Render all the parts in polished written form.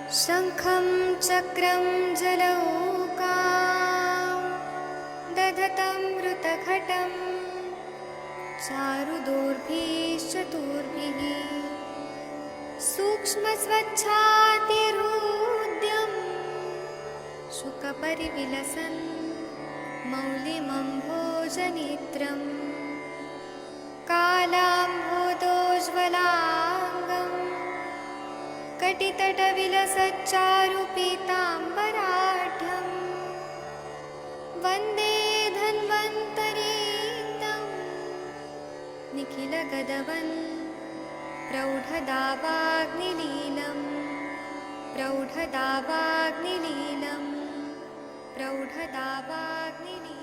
शंखं चक्रं जलौकां दधतं मृतघटं चारुदोर्भिश्चतुर्भिः सूक्ष्मस्वच्छातिहृद्यं शुकपरिविलसन् मौलिमम्भोजनेत्रं कालाम्भोदोज्ज्वलाङ्गं कटितटविलसच्चारुपीताम्बराढ्यं वन्दे धन्वन्तरीतं निखिलगदवन् प्रौढदावाग्निलीलं प्रौढदावाग्निलीलं प्रौढदावाग्निलीलम्।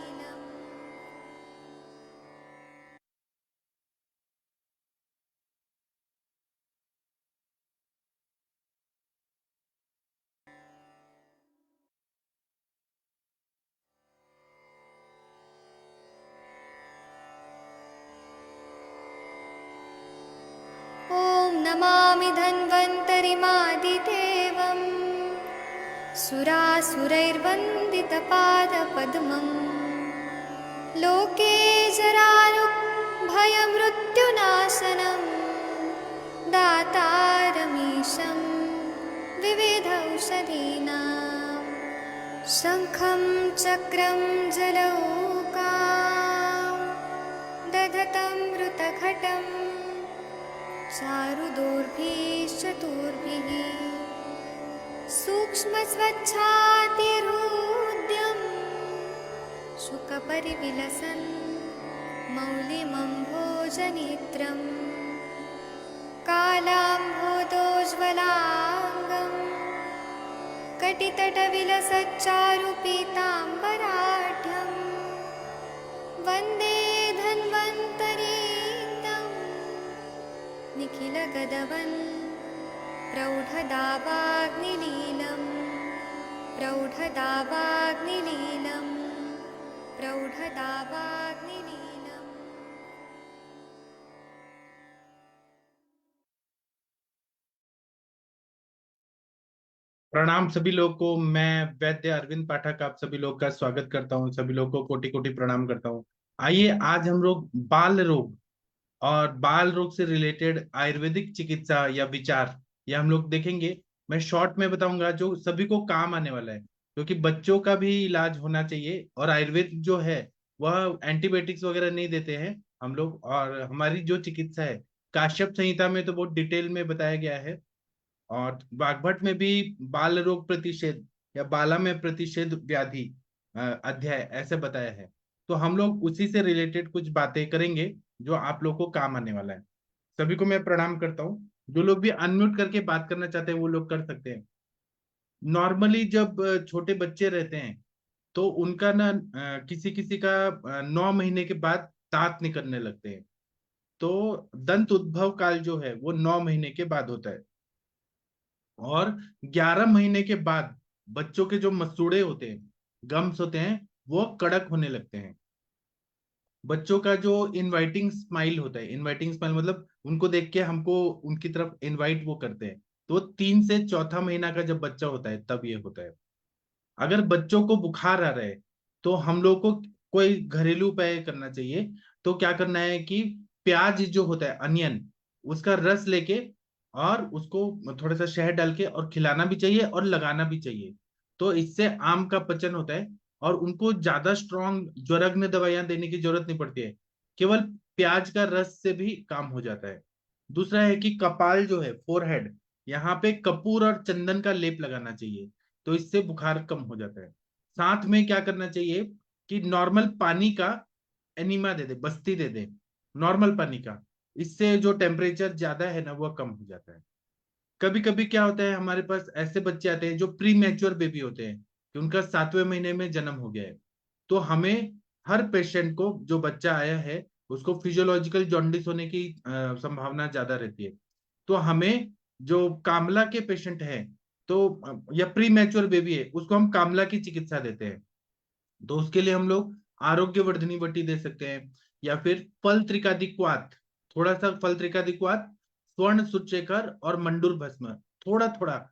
ॐ नमामि धन्वन्तरिमादिदेवं सुरासुरैर्वन्दितपादपद्मं लोके जरारुभयमृत्युनाशनं दातारमीशं विविधौषधीनां शङ्खं चक्रं जलौकां दधतं मृतघटं चारुदोर्भिश्चतुर्भिः सूक्ष्मस्वच्छातिहृद्यं शुकपरिविलसन् मौलिमम्भोजनेत्रं कालाम्भोदोज्ज्वलाङ्गं कटितटविलसच्चारुपीताम्बराढ्यं वन्दे धन्वन्तरीतं निखिलगदवन् प्रौढदावाग्निलीलं प्रौढदावाग्निलीलं प्रौढदावाग्निलीलम्। प्रणाम सभी लोग को। मैं वैद्य अरविंद पाठक आप सभी लोग का स्वागत करता हूं। सभी लोग को कोटि कोटि प्रणाम करता हूं। आइए आज हम लोग बाल रोग और बाल रोग से रिलेटेड आयुर्वेदिक चिकित्सा या विचार ये हम लोग देखेंगे। मैं शॉर्ट में बताऊंगा जो सभी को काम आने वाला है, क्योंकि बच्चों का भी इलाज होना चाहिए और आयुर्वेद जो है वह एंटीबायोटिक्स वगैरह नहीं देते हैं हम लोग। और हमारी जो चिकित्सा है काश्यप संहिता में तो बहुत डिटेल में बताया गया है, और वाग्भट में भी बाल रोग प्रतिषेध या बाला में प्रतिषेध व्याधि अध्याय ऐसे बताया है। तो हम लोग उसी से रिलेटेड कुछ बातें करेंगे जो आप लोग को काम आने वाला है। सभी को मैं प्रणाम करता हूँ। जो लोग भी अनम्यूट करके बात करना चाहते हैं वो लोग कर सकते हैं। नॉर्मली जब छोटे बच्चे रहते हैं तो उनका ना किसी किसी का 9 महीने के बाद दांत निकलने लगते हैं। तो दंत उद्भव काल जो है वो 9 महीने के बाद होता है, और 11 महीने के बाद बच्चों के जो मसूड़े होते हैं, गम्स होते हैं, वो कड़क होने लगते हैं। बच्चों का जो इनवाइटिंग स्माइल होता है, इनवाइटिंग स्माइल मतलब उनको देख के हमको उनकी तरफ इनवाइट वो करते हैं, तो 3 से चौथा महीना का जब बच्चा होता है तब ये होता है। अगर बच्चों को बुखार आ रहा है तो हम लोग को कोई घरेलू उपाय करना चाहिए। तो क्या करना है कि प्याज जो होता है, अनियन, उसका रस लेके और उसको थोड़ा सा शहद डाल के और खिलाना भी चाहिए और लगाना भी चाहिए। तो इससे आम का पचन होता है और उनको ज्यादा स्ट्रॉन्ग ज्वरग्न दवाइयां देने की जरूरत नहीं पड़ती है। केवल प्याज का रस से भी काम हो जाता है। दूसरा है कि कपाल जो है, फोरहेड, यहाँ पे कपूर और चंदन का लेप लगाना चाहिए, तो इससे बुखार कम हो जाता है। साथ में क्या करना चाहिए कि नॉर्मल पानी का एनिमा दे दे, बस्ती दे दे नॉर्मल पानी का। इससे जो टेम्परेचर ज्यादा है ना वह कम हो जाता है। कभी कभी क्या होता है, हमारे पास ऐसे बच्चे आते हैं जो प्री मैच्योर बेबी होते हैं कि उनका 7वें महीने में जन्म हो गया है। तो हमें हर पेशेंट को, जो बच्चा आया है उसको फिजियोलॉजिकल जॉन्डिस होने की संभावना ज्यादा रहती है। तो हमें जो कामला के पेशेंट हैं तो या प्री मैच्योर बेबी है उसको हम कामला की चिकित्सा देते हैं। तो उसके लिए हम लोग आरोग्य वर्धनी बट्टी दे सकते हैं, या फिर फल त्रिकादिक्वात, थोड़ा सा फल त्रिकादिक्वात, स्वर्ण सुचेकर और मंडूर भस्म, थोड़ा थोड़ा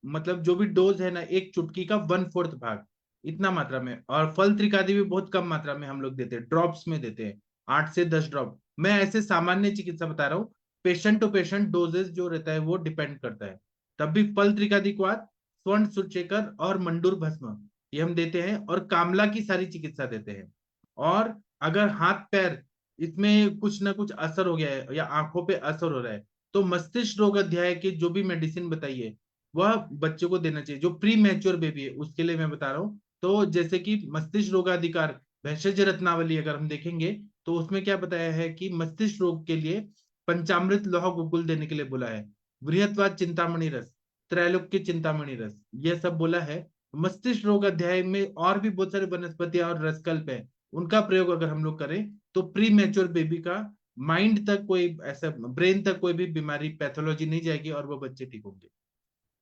मतलब जो भी डोज है ना, एक चुटकी का 1/4 भाग, इतना मात्रा में। और फल त्रिकादि भी बहुत कम मात्रा में हम लोग देते हैं, ड्रॉप्स में देते हैं, 8 से 10 ड्रॉप। मैं ऐसे सामान्य चिकित्सा बता रहा हूँ, पेशेंट टू पेशेंट डोजेस जो रहता है वो डिपेंड करता है। तब भी फल त्रिकादि क्वाथ, स्वर्ण सुचेकर और मंडूर भस्म ये हम देते हैं, और कामला की सारी चिकित्सा देते हैं। और अगर हाथ पैर इसमें कुछ ना कुछ असर हो गया है या आंखों पे असर हो रहा है, तो मस्तिष्क रोग अध्याय की जो भी मेडिसिन बताइए वह बच्चों को देना चाहिए। जो प्री मैच्योर बेबी है उसके लिए मैं बता रहा हूँ। तो जैसे कि मस्तिष्क रोगाधिकार भेषज रत्नावली अगर हम देखेंगे, तो उसमें क्या बताया है कि मस्तिष्क रोग के लिए पंचामृत लौह गुकुल देने के लिए बोला है, बृहत्वाद चिंतामणि रस, त्रैलोक्य चिंतामणि रस, ये सब बोला है। मस्तिष्क रोग अध्याय में और भी बहुत सारे वनस्पतियां और रसकल्प है, उनका प्रयोग अगर हम लोग करें तो प्री मैच्योर बेबी का माइंड तक कोई ऐसा, ब्रेन तक कोई भी बीमारी पैथोलॉजी नहीं जाएगी और वो बच्चे ठीक होंगे।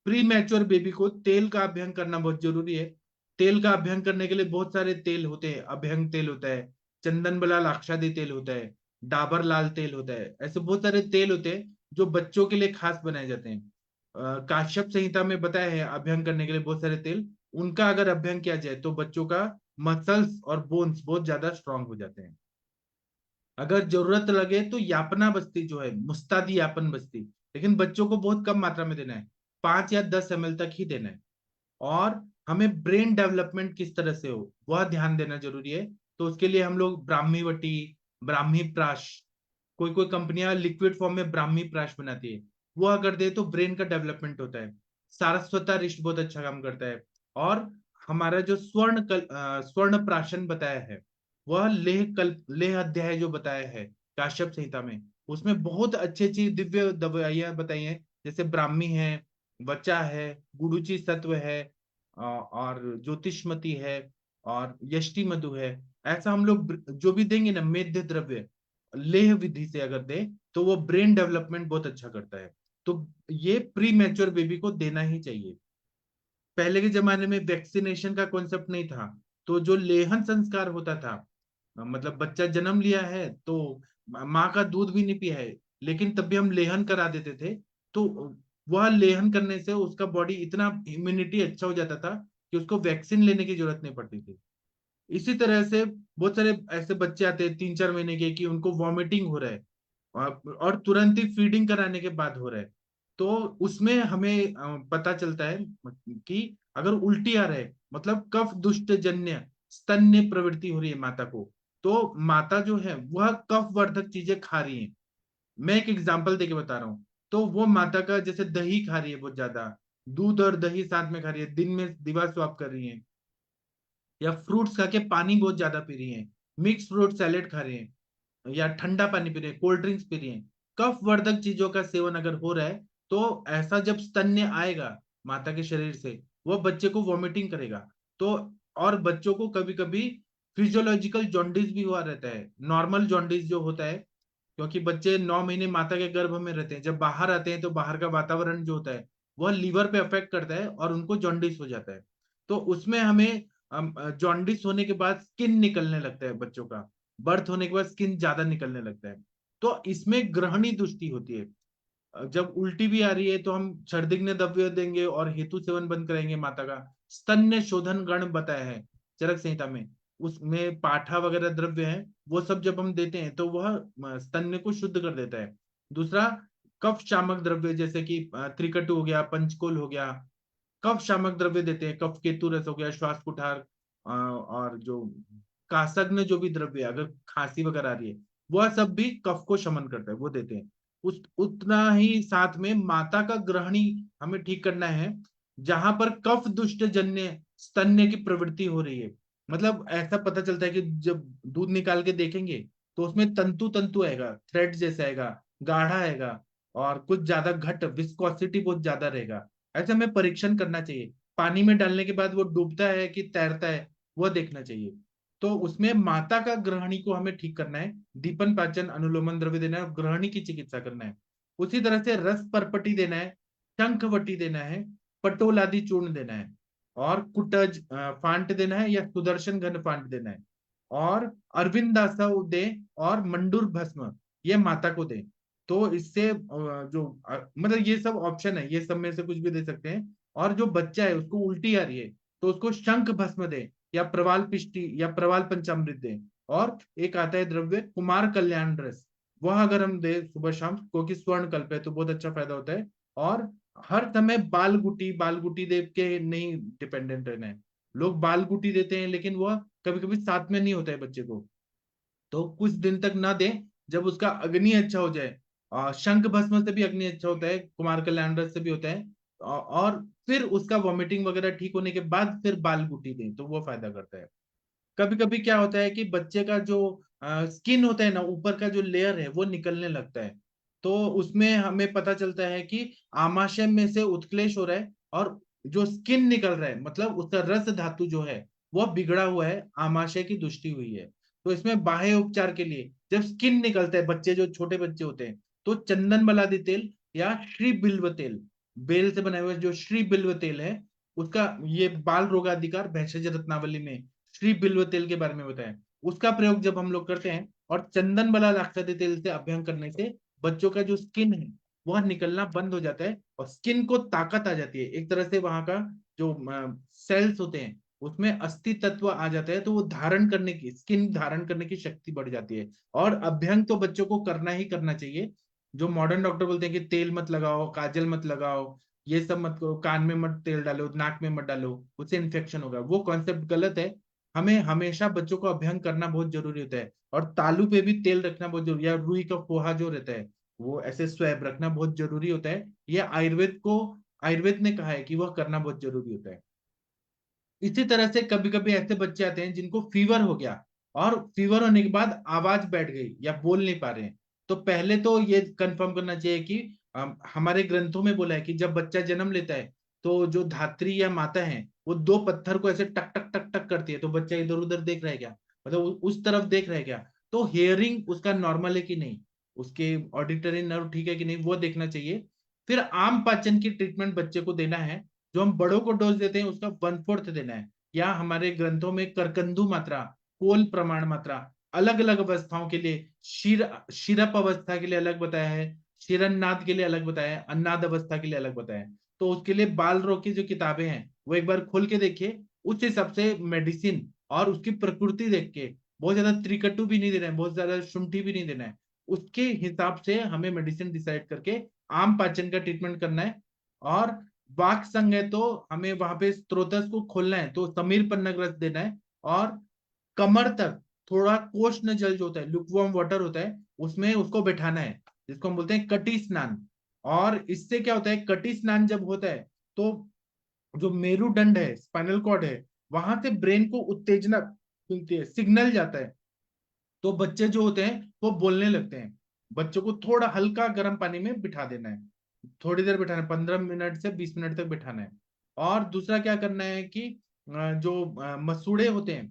प्री मैच्योर बेबी को तेल का अभ्यंग करना बहुत जरूरी है। तेल का अभ्यंग करने के लिए बहुत सारे तेल होते हैं, अभ्यंग तेल होता है, चंदन बलाल आक्षादी तेल होता है, डाबर लाल तेल होता है, ऐसे बहुत सारे तेल होते हैं जो बच्चों के लिए खास बनाए जाते हैं। काश्यप संहिता में बताया है अभ्यंग करने के लिए बहुत सारे तेल, उनका अगर अभ्यंग किया जाए तो बच्चों का मसल्स और बोन्स बहुत ज्यादा स्ट्रांग हो जाते हैं। अगर जरूरत लगे तो यापना बस्ती जो है, मुस्तादी यापन बस्ती, लेकिन बच्चों को बहुत कम मात्रा में देना है, 5 या 10 ml तक ही देना है। और हमें ब्रेन डेवलपमेंट किस तरह से हो वह ध्यान देना जरूरी है। तो उसके लिए हम लोग ब्राह्मी वटी, ब्राह्मी प्राश, कोई कोई कंपनियां लिक्विड फॉर्म में ब्राह्मी प्राश बनाती है, वो अगर दे तो ब्रेन का डेवलपमेंट होता है। सारस्वता रिष्ट बहुत अच्छा काम करता है। और हमारा जो स्वर्ण प्राशन बताया है, वह लेह अध्याय जो बताया है काश्यप संहिता में, उसमें बहुत अच्छी अच्छी दिव्य दवाइयां बताई हैं, जैसे ब्राह्मी है, वचा है, गुडुचि सत्व है, और ज्योतिषमती है, और यष्टि मधु है। ऐसा हम लोग जो भी देंगे ना मेध्य द्रव्य, लेह विधि से अगर दे तो वो ब्रेन डेवलपमेंट बहुत अच्छा करता है। तो ये प्री मैच्योर बेबी को देना ही चाहिए। पहले के जमाने में वैक्सीनेशन का कॉन्सेप्ट नहीं था, तो जो लेहन संस्कार होता था, मतलब बच्चा जन्म लिया है तो माँ का दूध भी नहीं पिया है, लेकिन तब भी हम लेहन करा देते थे। तो वह लेहन करने से उसका बॉडी इतना इम्यूनिटी अच्छा हो जाता था कि उसको वैक्सीन लेने की जरूरत नहीं पड़ती थी। इसी तरह से बहुत सारे ऐसे बच्चे आते हैं 3-4 महीने के कि उनको वॉमिटिंग हो रहा है, और तुरंत ही फीडिंग कराने के बाद हो रहा है। तो उसमें हमें पता चलता है कि अगर उल्टी आ रहा है, मतलब कफ दुष्ट जन्य स्तन्य प्रवृत्ति हो रही है माता को, तो माता जो है वह कफ वर्धक चीजें खा रही है। मैं एक एग्जांपल देके बता रहा हूँ। तो वो माता का जैसे दही खा रही है बहुत ज्यादा, दूध और दही साथ में खा रही है, दिन में दिवा स्वाप कर रही है, या फ्रूट्स खा के पानी बहुत ज्यादा पी रही है, मिक्स फ्रूट सैलेड खा रही है, या ठंडा पानी पी रहे हैं, कोल्ड ड्रिंक्स पी रही हैं, कफ वर्धक चीजों का सेवन अगर हो रहा है, तो ऐसा जब स्तन्य आएगा माता के शरीर से, वो बच्चे को वॉमिटिंग करेगा। तो और बच्चों को कभी कभी फिजियोलॉजिकल जॉन्डिस भी हुआ रहता है, नॉर्मल जॉन्डिस जो होता है, क्योंकि बच्चे 9 महीने माता के गर्भ में रहते हैं, जब बाहर आते हैं तो बाहर का वातावरण जो होता है वह लीवर पे अफेक्ट करता है और उनको जॉन्डिस हो जाता है। तो उसमें हमें जॉन्डिस होने के बाद स्किन निकलने लगता है बच्चों का, बर्थ होने के बाद स्किन ज्यादा निकलने लगता है। तो इसमें ग्रहणी दृष्टि होती है। जब उल्टी भी आ रही है तो हम छर्दिग्न द्रव्य देंगे और हेतु सेवन बंद कराएंगे माता का। स्तन्य शोधन गण बताया है चरक संहिता में, उसमें पाठा वगैरह द्रव्य है, वो सब जब हम देते हैं तो वह स्तन्य को शुद्ध कर देता है। दूसरा, कफ शामक द्रव्य जैसे कि त्रिकटु हो गया, पंचकोल हो गया, कफ शामक द्रव्य देते हैं, कफ केतु रस हो गया, श्वास कुठार, और जो कासग्न जो भी द्रव्य है, अगर खांसी वगैरह आ रही है, वह सब भी कफ को शमन करता है, वो देते हैं। उस उतना ही साथ में माता का ग्रहणी हमें ठीक करना है, जहां पर कफ दुष्ट जन्य स्तन्य की प्रवृत्ति हो रही है। मतलब ऐसा पता चलता है कि जब दूध निकाल के देखेंगे तो उसमें तंतु तंतु आएगा, थ्रेड जैसा आएगा, गाढ़ा आएगा, और कुछ ज्यादा घट विस्कोसिटी बहुत ज्यादा रहेगा। ऐसे हमें परीक्षण करना चाहिए। पानी में डालने के बाद वो डूबता है कि तैरता है, वह देखना चाहिए। तो उसमें माता का ग्रहणी को हमें ठीक करना है, दीपन पाचन अनुलोमन द्रव्य देना है और ग्रहणी की चिकित्सा करना है। उसी तरह से रस परपटी देना है, शंखवटी देना है, पटोल आदि चूर्ण देना है, और कुटज फांट देना है या सुदर्शन घन फांट देना है, और अरविंदासा दे, और मंडूर भस्म ये माता को दे। तो इससे मतलब ये सब ऑप्शन है, ये सब में से कुछ भी दे सकते हैं। और जो बच्चा है उसको उल्टी आ रही है तो उसको शंख भस्म दे या प्रवाल पिष्टी या प्रवाल पंचामृत दे। और एक आता है द्रव्य कुमार कल्याण रस, वह अगर हम दे सुबह शाम, क्योंकि स्वर्ण कल्प है तो बहुत अच्छा फायदा होता है। और हर समय बाल गुटी दे के नहीं डिपेंडेंट रहना है। लोग बाल गुटी देते हैं लेकिन वह कभी कभी साथ में नहीं होता है बच्चे को, तो कुछ दिन तक ना दें। जब उसका अग्नि अच्छा हो जाए, शंख भस्म से भी अग्नि अच्छा होता है, कुमार कल्याण रस से भी होता है, और फिर उसका वॉमिटिंग वगैरह ठीक होने के बाद फिर बाल गुटी दें तो वो फायदा करता है। कभी कभी क्या होता है कि बच्चे का जो स्किन होता है ना, ऊपर का जो लेयर है वो निकलने लगता है, तो उसमें हमें पता चलता है कि आमाशय में से उत्क्लेश हो रहा है, और जो स्किन निकल रहा है मतलब उसका रस धातु जो है वो बिगड़ा हुआ है, आमाशय की दुष्टि हुई है। तो इसमें बाह्य उपचार के लिए जब स्किन निकलता है, बच्चे जो छोटे बच्चे होते हैं, तो चंदन बलादी तेल या श्री बिल्व तेल, बेल से बनाए हुए जो श्री बिल्व तेल है उसका, ये बाल रोगाधिकार भेषज रत्नावली में श्री बिल्व तेल के बारे में बताया, उसका प्रयोग जब हम लोग करते हैं और चंदन बला लाक्षादी तेल से अभ्यंग करने से बच्चों का जो स्किन है वह निकलना बंद हो जाता है और स्किन को ताकत आ जाती है, एक तरह से वहां का जो सेल्स होते हैं उसमें अस्थि तत्व आ जाता है, तो वो धारण करने की, स्किन धारण करने की शक्ति बढ़ जाती है। और अभ्यंग तो बच्चों को करना ही करना चाहिए। जो मॉडर्न डॉक्टर बोलते हैं कि तेल मत लगाओ, काजल मत लगाओ, ये सब मत करो, कान में मत तेल डालो, नाक में मत डालो, उससे इन्फेक्शन होगा, वो कॉन्सेप्ट गलत है। हमें हमेशा बच्चों को अभ्यंग करना बहुत जरूरी होता है, और तालू पे भी तेल रखना बहुत जरूरी है, या रुई का पोहा जो रहता है वो ऐसे स्वैब रखना बहुत जरूरी होता है। ये आयुर्वेद ने कहा है कि वह करना बहुत जरूरी होता है। इसी तरह से कभी कभी ऐसे बच्चे आते हैं जिनको फीवर हो गया, और फीवर होने के बाद आवाज बैठ गई या बोल नहीं पा रहे हैं, तो पहले तो ये कंफर्म करना चाहिए कि हमारे ग्रंथों में बोला है कि जब बच्चा जन्म लेता है तो जो धात्री या माता है वो दो पत्थर को ऐसे टक टक टक टक करती है, तो बच्चा इधर उधर देख रहा है क्या, मतलब उस तरफ देख रहा है क्या, तो हियरिंग उसका नॉर्मल है कि नहीं, उसके ऑडिटरी नर्व ठीक है कि नहीं, वो देखना चाहिए। फिर आम पाचन की ट्रीटमेंट बच्चे को देना है, जो हम बड़ों को डोज देते हैं उसका 1/4 देना है, या हमारे ग्रंथों में करकंदू मात्रा, कोल प्रमाण मात्रा, अलग अलग अवस्थाओं के लिए शीरप अवस्था के लिए अलग बताया है, शिरन्नाद के लिए अलग बताया है, अन्नाद अवस्था के लिए अलग बताया है। तो उसके लिए बाल रोग की जो किताबें हैं वो एक बार खोल के देखिए, उस हिसाब से मेडिसिन और उसकी प्रकृति देख के, बहुत ज्यादा त्रिकटु भी नहीं देना है, बहुत ज्यादा शुंठी भी नहीं देना है, उसके हिसाब से हमें मेडिसिन डिसाइड करके आम पाचन का ट्रीटमेंट करना है। और वाक संघ है तो हमें वहां पे स्त्रोतस को खोलना है तो समीर पन्नग रस देना है। और कमर तक थोड़ा कोष्ण जल जो होता है, लुकवार्म वाटर होता है, उसमें उसको बैठाना है, जिसको हम बोलते हैं कटी स्नान। और इससे क्या होता है, कटी स्नान जब होता है तो जो मेरुदंड है, स्पाइनल कॉर्ड है, वहां से ब्रेन को उत्तेजना मिलती है, सिग्नल जाता है, तो बच्चे जो होते हैं वो बोलने लगते हैं। बच्चों को थोड़ा हल्का गर्म पानी में बिठा देना है, थोड़ी देर बिठाना है, 15 मिनट से 20 मिनट तक बिठाना है। और दूसरा क्या करना है कि जो मसूड़े होते हैं,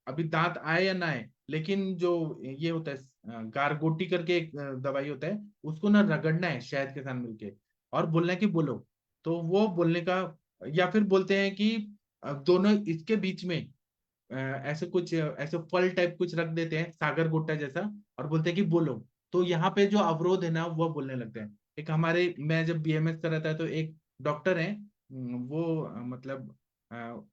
अभी दांत आए या ना आए, लेकिन जो ये होता है गारगोटी करके एक दवाई होता है, उसको ना रगड़ना है शहद के साथ मिलके, और बोलना है कि बोलो, तो वो बोलने का। या फिर बोलते हैं कि दोनों इसके बीच में ऐसे कुछ ऐसे फल टाइप कुछ रख देते हैं सागर गोटा जैसा, और बोलते हैं कि बोलो, तो यहाँ पे जो अवरोध है ना वो बोलने लगते हैं। एक हमारे, मैं जब बीएमएस कर रहा था तो एक डॉक्टर है, वो मतलब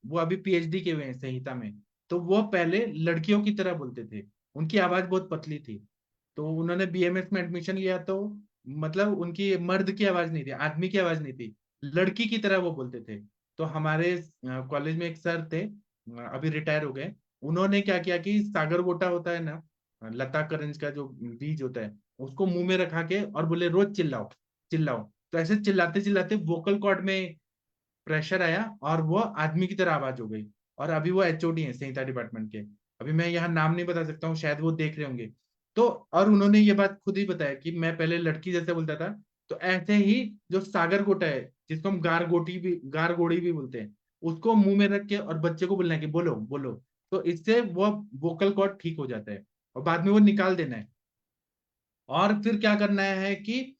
वो अभी पीएचडी के हुए हैं संहिता में, तो वो पहले लड़कियों की तरह बोलते थे, उनकी आवाज बहुत पतली थी, तो उन्होंने बीएमएस में एडमिशन लिया तो मतलब उनकी मर्द की आवाज नहीं थी, आदमी की आवाज नहीं थी, लड़की की तरह वो बोलते थे। तो हमारे कॉलेज में एक सर थे, अभी रिटायर हो गए, उन्होंने क्या किया कि सागर गोटा होता है ना, लता करंज का जो बीज होता है, उसको मुंह में रखा के और बोले रोज चिल्लाओ चिल्लाओ, तो ऐसे चिल्लाते चिल्लाते वोकल कॉर्ड में प्रेशर आया और वो आदमी की तरह आवाज हो गई। और अभी वो एचओडी है संहिता डिपार्टमेंट के, अभी मैं यहाँ नाम नहीं बता सकता हूँ, शायद वो देख रहे होंगे। तो और उन्होंने ये बात खुद ही बताया कि मैं पहले लड़की जैसे बोलता था, तो ऐसे ही जो सागर गोटा है, जिसको हम गार गोड़ी भी बोलते हैं, उसको मुंह में रख के और बच्चे को बोलना है कि बोलो बोलो, तो इससे वो वोकल कॉर्ड ठीक हो जाता है, और बाद में वो निकाल देना है। और फिर क्या करना है कि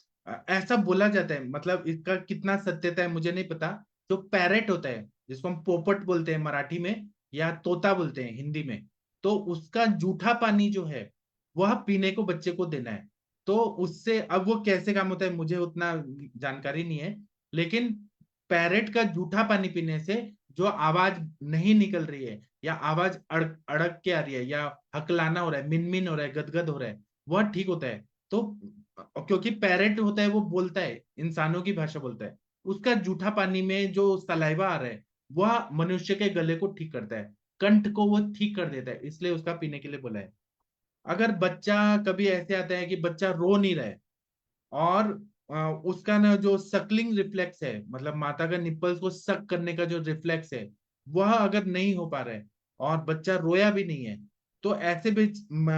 ऐसा बोला जाता है, मतलब इसका कितना सत्यता है मुझे नहीं पता, जो पैरेट होता है जिसको हम पोपट बोलते हैं मराठी में, या तोता बोलते हैं हिंदी में, तो उसका जूठा पानी जो है वह पीने को बच्चे को देना है। तो उससे अब वो कैसे काम होता है मुझे उतना जानकारी नहीं है, लेकिन पैरेट का जूठा पानी पीने से जो आवाज नहीं निकल रही है या आवाज अड़क के आ रही है या हकलाना हो रहा है, मिनमिन हो रहा है, गदगद हो रहा है, वह ठीक होता है। तो क्योंकि पैरेट होता है वो बोलता है, इंसानों की भाषा बोलता है, उसका जूठा पानी में जो सलाइवा आ रहा है वह मनुष्य के गले को ठीक करता है, कंठ को वो ठीक कर देता है, इसलिए उसका पीने के लिए बोला है। अगर बच्चा कभी ऐसे आता है कि बच्चा रो नहीं रहा है और उसका ना जो सकलिंग रिफ्लेक्स है, मतलब माता का निप्पल्स को सक करने का जो रिफ्लेक्स है, वह अगर नहीं हो पा रहा है और बच्चा रोया भी नहीं है, तो ऐसे भी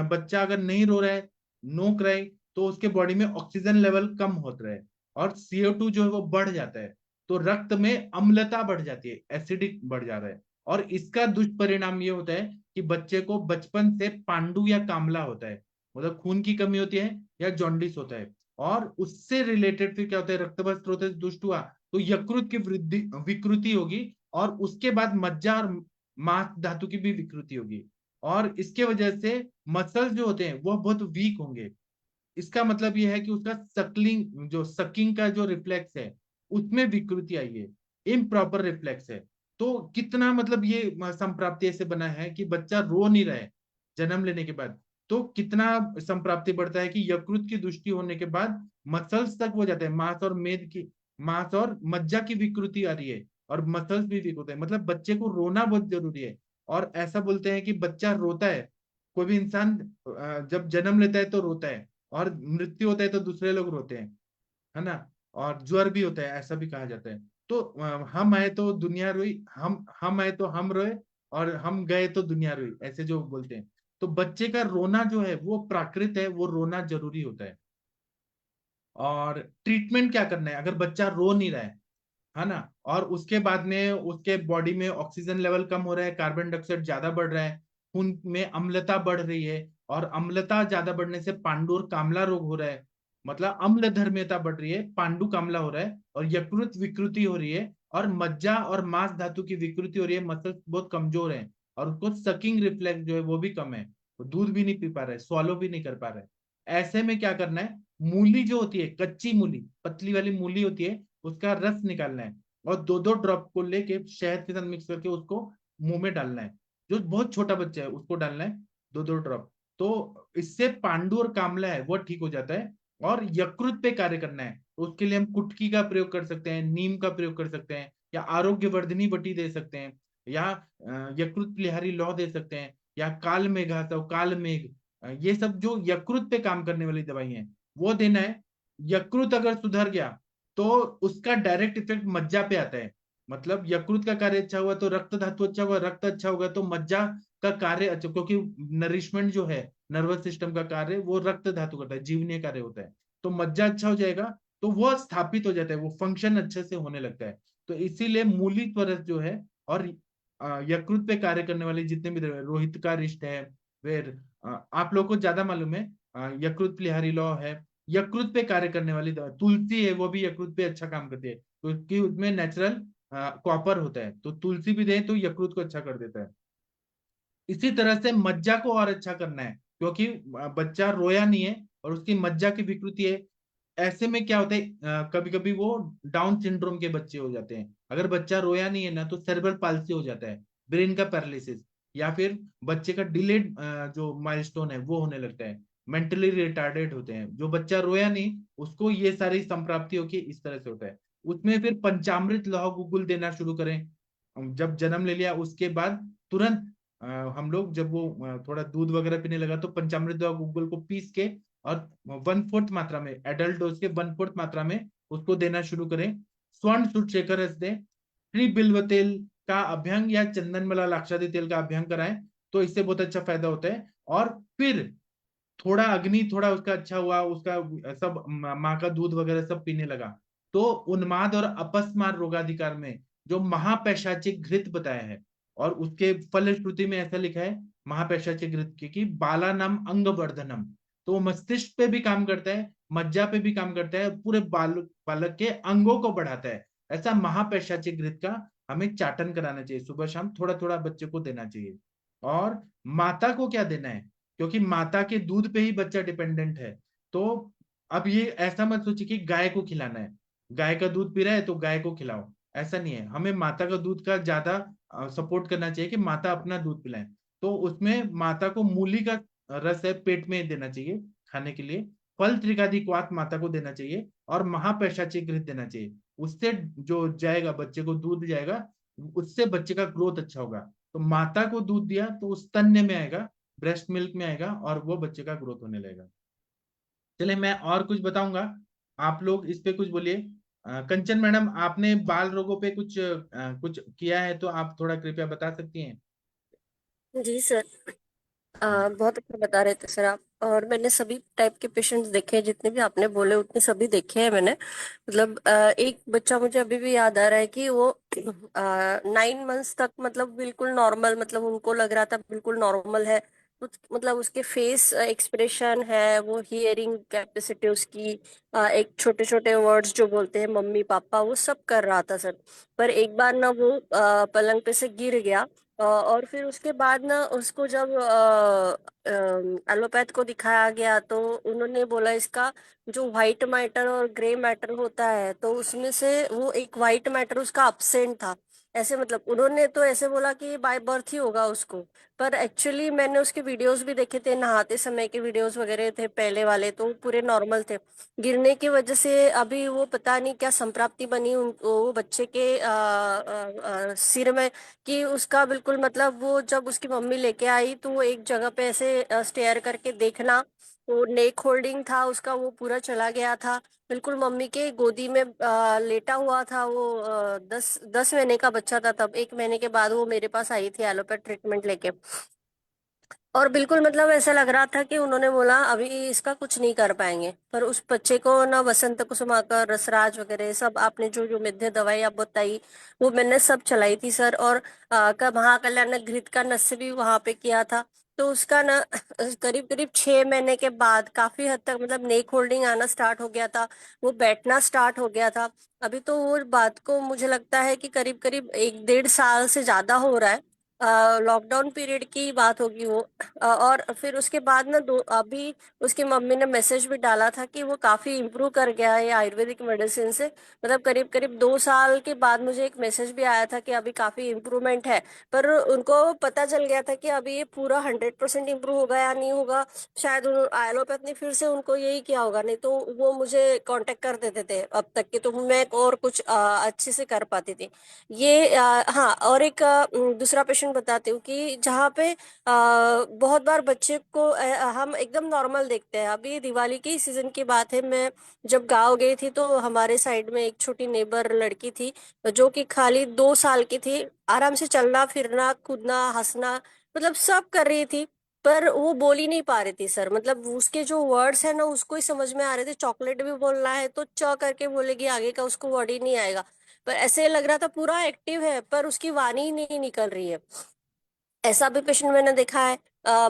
बच्चा अगर नहीं रो रहा है, नो क्राई, तो उसके बॉडी में ऑक्सीजन लेवल कम होता है और CO2 जो है वो बढ़ जाता है, तो रक्त में अम्लता बढ़ जाती है, एसिडिक बढ़ जा रहा है। और इसका दुष्परिणाम ये होता है कि बच्चे को बचपन से पांडु या कामला होता है, मतलब खून की कमी होती है या जॉन्डिस होता है। और उससे रिलेटेड फिर क्या होता है, रक्तभर स्रोत से दुष्ट हुआ तो यकृत की वृद्धि विकृति होगी, और उसके बाद मज्जा और मांस धातु की भी विकृति होगी, और इसके वजह से मसल्स जो होते हैं वो बहुत वीक होंगे। इसका मतलब यह है कि उसका सकलिंग जो सकिंग का जो रिफ्लेक्स है उसमें विकृति आई है, इम्प्रॉपर रिफ्लेक्स है। तो कितना मतलब ये संप्राप्ति ऐसे बना है कि बच्चा रो नहीं रहा है जन्म लेने के बाद, तो कितना संप्राप्ति बढ़ता है कि यकृत की दुष्टि होने के बाद मसल्स तक हो जाते हैं, मांस और मज्जा की विकृति आ रही है और मसल्स भी वीक होते हैं, मतलब बच्चे को रोना बहुत जरूरी है। और ऐसा बोलते हैं कि बच्चा रोता है, कोई भी इंसान जब जन्म लेता है तो रोता है, और मृत्यु होता है तो दूसरे लोग रोते हैं, है ना। और ज्वर भी होता है, ऐसा भी कहा जाता है। तो हम आए तो दुनिया रोई, हम आए तो हम रोए, और हम गए तो दुनिया रोई, ऐसे जो बोलते हैं। तो बच्चे का रोना जो है वो प्राकृत है, वो रोना जरूरी होता है। और ट्रीटमेंट क्या करना है अगर बच्चा रो नहीं रहा है ना, और उसके बाद में उसके बॉडी में ऑक्सीजन लेवल कम हो रहा है, कार्बन डाइऑक्साइड ज्यादा बढ़ रहा है, खून में अम्लता बढ़ रही है, और अम्लता ज्यादा बढ़ने से पांडु और कामला रोग हो रहा है, मतलब अम्ल धर्मियता बढ़ रही है, पांडु कामला हो रहा है, और यकृत विकृति हो रही है, और मज्जा और मांस धातु की विकृति हो रही है, मसल बहुत कमजोर है, और उसको सकिंग रिफ्लेक्स जो है वो भी कम है, वो दूध भी नहीं पी पा रहा है, swallow भी नहीं कर पा रहा है। ऐसे में क्या करना है, मूली जो होती है, कच्ची मूली, पतली वाली मूली होती है, उसका रस निकालना है, और 2-2 ड्रॉप को लेके शहद के साथ मिक्स करके उसको मुंह में डालना है। जो बहुत छोटा बच्चा है उसको डालना है 2-2 ड्रॉप। तो इससे पांडु और कामला है वो ठीक हो जाता है। और यकृत पे कार्य करना है तो उसके लिए हम कुटकी का प्रयोग कर सकते हैं, नीम का प्रयोग कर सकते हैं, या आरोग्य वर्धनी बटी दे सकते हैं, या यकृत प्लिहारी लौ दे सकते हैं, या काल मेघा तो काल मेघ, ये सब जो यकृत पे काम करने वाली दवाई हैं वो देना है। यकृत अगर सुधर गया तो उसका डायरेक्ट इफेक्ट मज्जा पे आता है, मतलब यकृत का कार्य अच्छा हुआ तो रक्त धातु अच्छा हुआ, रक्त अच्छा होगा तो मज्जा का कार्य अच्छा, क्योंकि नरिशमेंट जो है नर्वस सिस्टम का कार्य वो रक्त धातु करता है, जीवनीय कार्य होता है। तो मज्जा अच्छा हो जाएगा तो वो स्थापित हो जाता है, वो फंक्शन अच्छे से होने लगता है। तो इसीलिए मूली त्वरस जो है, और यकृत पे कार्य करने वाले जितने भी दवाई, रोहित का रिष्ट है, फिर आप लोग को ज्यादा मालूम है, यकृत प्लिहारी लौ है, यकृत पे कार्य करने वाली दवा तुलसी है, वो भी यकृत पे अच्छा काम करती है, क्योंकि उसमें नेचुरल कॉपर होता है, तो तुलसी भी दे तो यकृत को अच्छा कर देता है। इसी तरह से मज्जा को और अच्छा करना है, क्योंकि बच्चा रोया नहीं है और उसकी मज्जा की विकृति है। ऐसे में क्या होता है, कभी कभी वो डाउन सिंड्रोम के बच्चे हो जाते हैं, अगर बच्चा रोया नहीं है ना तो सेरेब्रल पाल्सी हो जाता है, ब्रेन का पैरालिसिस, या फिर बच्चे का डिलेड जो माइलस्टोन है वो होने लगता है, मेंटली रिटार्डेड होते हैं। जो बच्चा रोया नहीं उसको ये सारी संप्राप्ति होके इस तरह से होता है। उसमें फिर पंचामृत लौह गुगुल देना शुरू करें, जब जन्म ले लिया उसके बाद तुरंत हम लोग जब वो थोड़ा दूध वगैरह पीने लगा तो पंचामृत लौह गुगुल को पीस के और 1/4 मात्रा में, एडल्ट डोज के 1/4 मात्रा में उसको देना शुरू करें। स्वर्ण सुरशेखर रस दें, श्री बिल्व तेल का अभ्यंग या चंदन मला लाक्षादी तेल का अभ्यंग कराएं, तो इससे बहुत अच्छा फायदा होता है। और फिर थोड़ा अग्नि थोड़ा उसका अच्छा हुआ, उसका सब माँ का दूध वगैरह सब पीने लगा, तो उन्माद और अपस्मार रोगाधिकार में जो महापैशाचिक घृत बताया है, और उसके फलश्रुति में ऐसा लिखा है महापैशाचिक घृत की बालानाम अंग वर्धनम, तो वो मस्तिष्क पे भी काम करता है, मज्जा पे भी काम करता है, पूरे बालक के अंगों को बढ़ाता है। ऐसा महापैशाचिक घृत का हमें चाटन कराना चाहिए, सुबह शाम थोड़ा थोड़ा बच्चे को देना चाहिए। और माता को क्या देना है, क्योंकि माता के दूध पे ही बच्चा डिपेंडेंट है। तो अब ये ऐसा मत सोचिए कि गाय को खिलाना है, गाय का दूध पी रहा है तो गाय को खिलाओ, ऐसा नहीं है, हमें माता का दूध का ज्यादा सपोर्ट करना चाहिए कि माता अपना दूध पिलाए। तो उसमें माता को मूली का रस है पेट में देना चाहिए खाने के लिए, फल त्रिकादि क्वाथ माता को देना चाहिए, और महापैशाची घृत देना चाहिए। उससे जो जाएगा बच्चे को दूध जाएगा, उससे बच्चे का ग्रोथ अच्छा होगा। तो माता को दूध दिया तो उस तन्य में आएगा, ब्रेस्ट मिल्क में आएगा, और वो बच्चे का ग्रोथ होने लगेगा। चले मैं और कुछ बताऊंगा, आप लोग इस पे कुछ बोलिए। कंचन मैडम, आपने बाल रोगों पे कुछ किया है तो आप थोड़ा कृपया बता सकती हैं। जी सर। बहुत अच्छा बता रहे थे सर आप। और मैंने सभी टाइप के पेशेंट्स देखे हैं, जितने भी आपने बोले उतने सभी देखे हैं मैंने। मतलब एक बच्चा मुझे अभी भी याद आ रहा है कि वो 9 मंथ्स तक मतलब बिल्कुल नॉर्मल, मतलब उनको लग रहा था बिल्कुल नॉर्मल है। मतलब उसके फेस एक्सप्रेशन है, वो हियरिंग कैपेसिटी उसकी, एक छोटे छोटे वर्ड्स जो बोलते हैं मम्मी पापा, वो सब कर रहा था सर। पर एक बार ना वो पलंग पे से गिर गया। और फिर उसके बाद ना उसको जब एलोपैथ को दिखाया गया तो उन्होंने बोला इसका जो व्हाइट मैटर और ग्रे मैटर होता है, तो उसमें से वो एक व्हाइट मैटर उसका absent था। ऐसे मतलब उन्होंने तो ऐसे बोला कि बाय बर्थ ही होगा उसको। पर एक्चुअली मैंने उसके वीडियोस भी देखे थे, नहाते समय के वीडियोस वगैरह थे पहले वाले, तो वो पूरे नॉर्मल थे। गिरने की वजह से अभी वो पता नहीं क्या संप्राप्ति बनी वो बच्चे के सिर में, कि उसका बिल्कुल मतलब वो जब उसकी मम्मी लेके आई तो वो एक जगह पे ऐसे स्टेयर करके देखना, वो नेक होल्डिंग था उसका वो पूरा चला गया था। बिल्कुल मम्मी के गोदी में लेटा हुआ था वो। 10 महीने का बच्चा था तब। 1 महीने के बाद वो मेरे पास आई थी एलोपैथ ट्रीटमेंट लेके। और बिल्कुल मतलब ऐसा लग रहा था कि उन्होंने बोला अभी इसका कुछ नहीं कर पाएंगे। पर उस बच्चे को ना वसंत कुसुमाकर, रसराज वगैरह सब आपने जो जो मिद्य दवाई आप बताई वो मैंने सब चलाई थी सर। और का महाकल्याण घृत का नस्य भी वहां पे किया था। तो उसका ना करीब करीब 6 महीने के बाद काफी हद तक मतलब नेक होल्डिंग आना स्टार्ट हो गया था। वो बैठना स्टार्ट हो गया था। अभी तो वो बात को मुझे लगता है कि करीब करीब 1 डेढ़ साल से ज्यादा हो रहा है। लॉकडाउन पीरियड की बात होगी वो। और फिर उसके बाद ना दो अभी उसकी मम्मी ने मैसेज भी डाला था कि वो काफी इम्प्रूव कर गया है आयुर्वेदिक मेडिसिन से। मतलब करीब करीब 2 साल के बाद मुझे एक मैसेज भी आया था कि अभी काफी इम्प्रूवमेंट है। पर उनको पता चल गया था कि अभी ये पूरा 100% इम्प्रूव होगा या नहीं होगा। शायद एलोपैथ ने फिर से उनको यही किया होगा, नहीं तो वो मुझे कांटेक्ट कर देते थे अब तक के, तो मैं और कुछ अच्छे से कर पाती थी। ये हाँ, और एक दूसरा पेशेंट बताती हूँ कि जहाँ पे बहुत बार बच्चे को हम एकदम नॉर्मल देखते हैं। अभी दिवाली की सीजन की बात है, मैं जब गाँव गई थी तो हमारे साइड में एक छोटी नेबर लड़की थी जो कि खाली 2 साल की थी। आराम से चलना फिरना कूदना हंसना मतलब सब कर रही थी। पर वो बोल ही नहीं पा रही थी सर। मतलब उसके जो वर्ड्स है ना उसको ही समझ में आ रहे थे। चॉकलेट भी बोलना है तो च करके बोलेगी, आगे का उसको वर्ड ही नहीं आएगा। पर ऐसे लग रहा था पूरा एक्टिव है पर उसकी वाणी ही नहीं निकल रही है। ऐसा भी पेशेंट मैंने देखा है।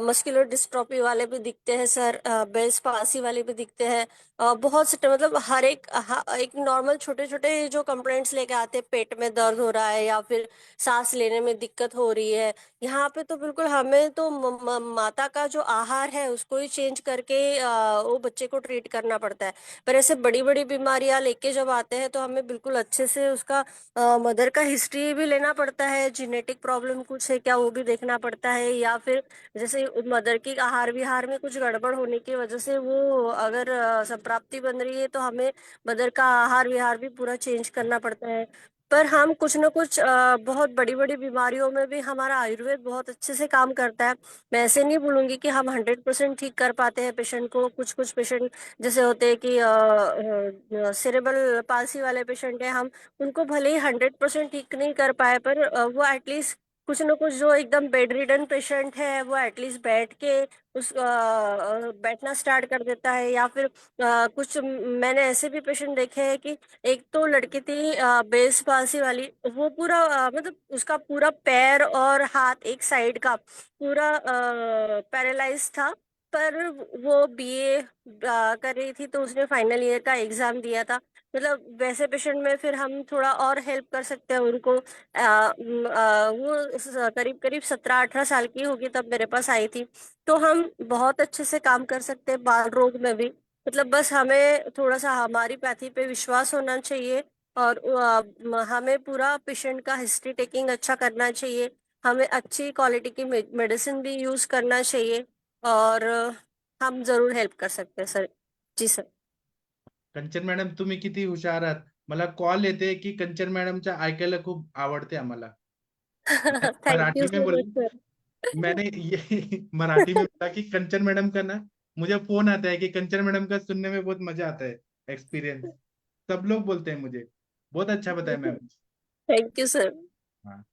मस्कुलर डिस्ट्रॉफी वाले भी दिखते हैं सर, बेल्स पासी वाले भी दिखते हैं। बहुत से मतलब हर एक एक नॉर्मल छोटे छोटे जो कंप्लेंट्स लेके आते हैं, पेट में दर्द हो रहा है या फिर सांस लेने में दिक्कत हो रही है। यहाँ पे तो बिल्कुल हमें तो माता का जो आहार है उसको ही चेंज करके वो बच्चे को ट्रीट करना पड़ता है। पर ऐसे बड़ी बड़ी बीमारियां लेके जब आते हैं तो हमें बिल्कुल अच्छे से उसका मदर का हिस्ट्री भी लेना पड़ता है, जेनेटिक प्रॉब्लम कुछ है क्या वो भी देखना पड़ता है, या फिर जैसे मदर की आहार विहार में कुछ गड़बड़ होने की वजह से वो अगर संप्राप्ति बन रही है तो हमें मदर का आहार विहार भी पूरा चेंज करना पड़ता है। पर हम कुछ ना कुछ बहुत बड़ी बड़ी बीमारियों में भी हमारा आयुर्वेद बहुत अच्छे से काम करता है। मैं ऐसे नहीं बोलूंगी कि हम 100% ठीक कर पाते हैं पेशेंट को। कुछ कुछ पेशेंट जैसे होते हैं कि सेरेबल पाल्सी वाले पेशेंट है, हम उनको भले ही 100% ठीक नहीं कर पाए पर वो एटलीस्ट कुछ ना कुछ, जो एकदम बेड रिडन पेशेंट है वो एटलीस्ट बैठ के बैठना स्टार्ट कर देता है। या फिर कुछ मैंने ऐसे भी पेशेंट देखे हैं कि एक तो लड़की थी बेल्स पाल्सी वाली, वो पूरा मतलब उसका पूरा पैर और हाथ एक साइड का पूरा पैरालाइज था। पर वो बीए कर रही थी तो उसने फाइनल ईयर का एग्जाम दिया था। मतलब वैसे पेशेंट में फिर हम थोड़ा और हेल्प कर सकते हैं उनको। वो करीब करीब 17-18 साल की होगी तब मेरे पास आई थी। तो हम बहुत अच्छे से काम कर सकते हैं बाल रोग में भी। मतलब बस हमें थोड़ा सा हमारी पैथी पे विश्वास होना चाहिए और हमें पूरा पेशेंट का हिस्ट्री टेकिंग अच्छा करना चाहिए। हमें अच्छी क्वालिटी की मेडिसिन भी यूज करना चाहिए। और हम जरूर हेल्प कर सकते हैं सर। जी सर। कंचन मॅडम, तुम्ही किती हुशार आहात. मला कॉल येते की कंचन मॅडमच्या ऐकायला खूप आवडते आम्हाला. मैं थैंक यू मराठी में सो मच बोलूं. सर। मैंने ये मराठी में बोला कि कंचन मैडम का ना, मुझे फोन आता है कि कंचन मैडम का सुनने में बहुत मजा आता है. एक्सपीरियंस सब लोग बोलते हैं मुझे. बहुत अच्छा बताया मैम. Thank you sir. हाँ,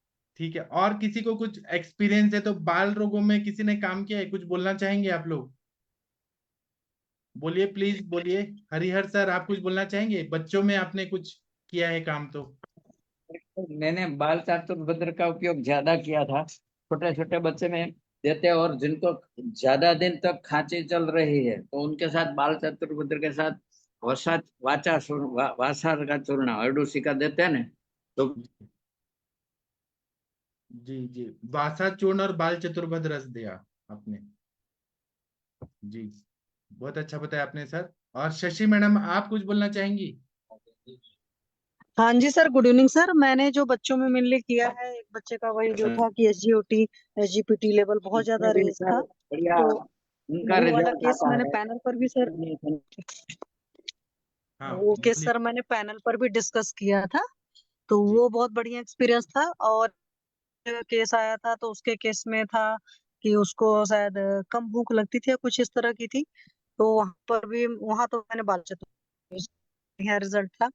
ठीक है. और किसी को कुछ एक्सपीरियंस है तो बाल रोगों में किसी ने काम किया है, कुछ बोलना चाहेंगे आप लोग? बोलिए, प्लीज बोलिए. हरिहर सर, आप कुछ बोलना चाहेंगे? बच्चों में आपने कुछ किया है काम तो. मैंने बाल चातुर्बद्र का उपयोग ज्यादा किया था। छोटे छोटे बच्चे में देते हैं, और जिनको ज्यादा दिन तक खांसी चल रही है तो उनके साथ बाल चातुर्बद्र के साथ वासार का चूर्ण अरडूसी का देते हैं ना। तो जी जी, वासा चूर्ण और बाल चतुर्भुज रस दिया आपने. जी, बहुत अच्छा बताया आपने सर. और शशि मैडम, आप कुछ बोलना चाहेंगी? हाँ जी सर, गुड इवनिंग सर। मैंने जो बच्चों में मेनली किया है, एक बच्चे का वही जो था कि एसजीओटी एसजीपीटी लेवल बहुत ज्यादा इसमें भी रेज सर था। बढ़िया तो उनका वो वाला रिजल्ट केस आता मैंने है। पैनल पर भी सर, हाँ, वो केस बोलिए. सर मैंने पैनल पर भी डिस्कस किया था। तो जी. वो बहुत बढ़िया एक्सपीरियंस था। और केस आया था तो उसके केस में था कि उसको शायद कम भूख लगती थी या कुछ इस तरह की थी। तो वहां पर भी, वहां तो मैंने बाल बढ़िया रिजल्ट था।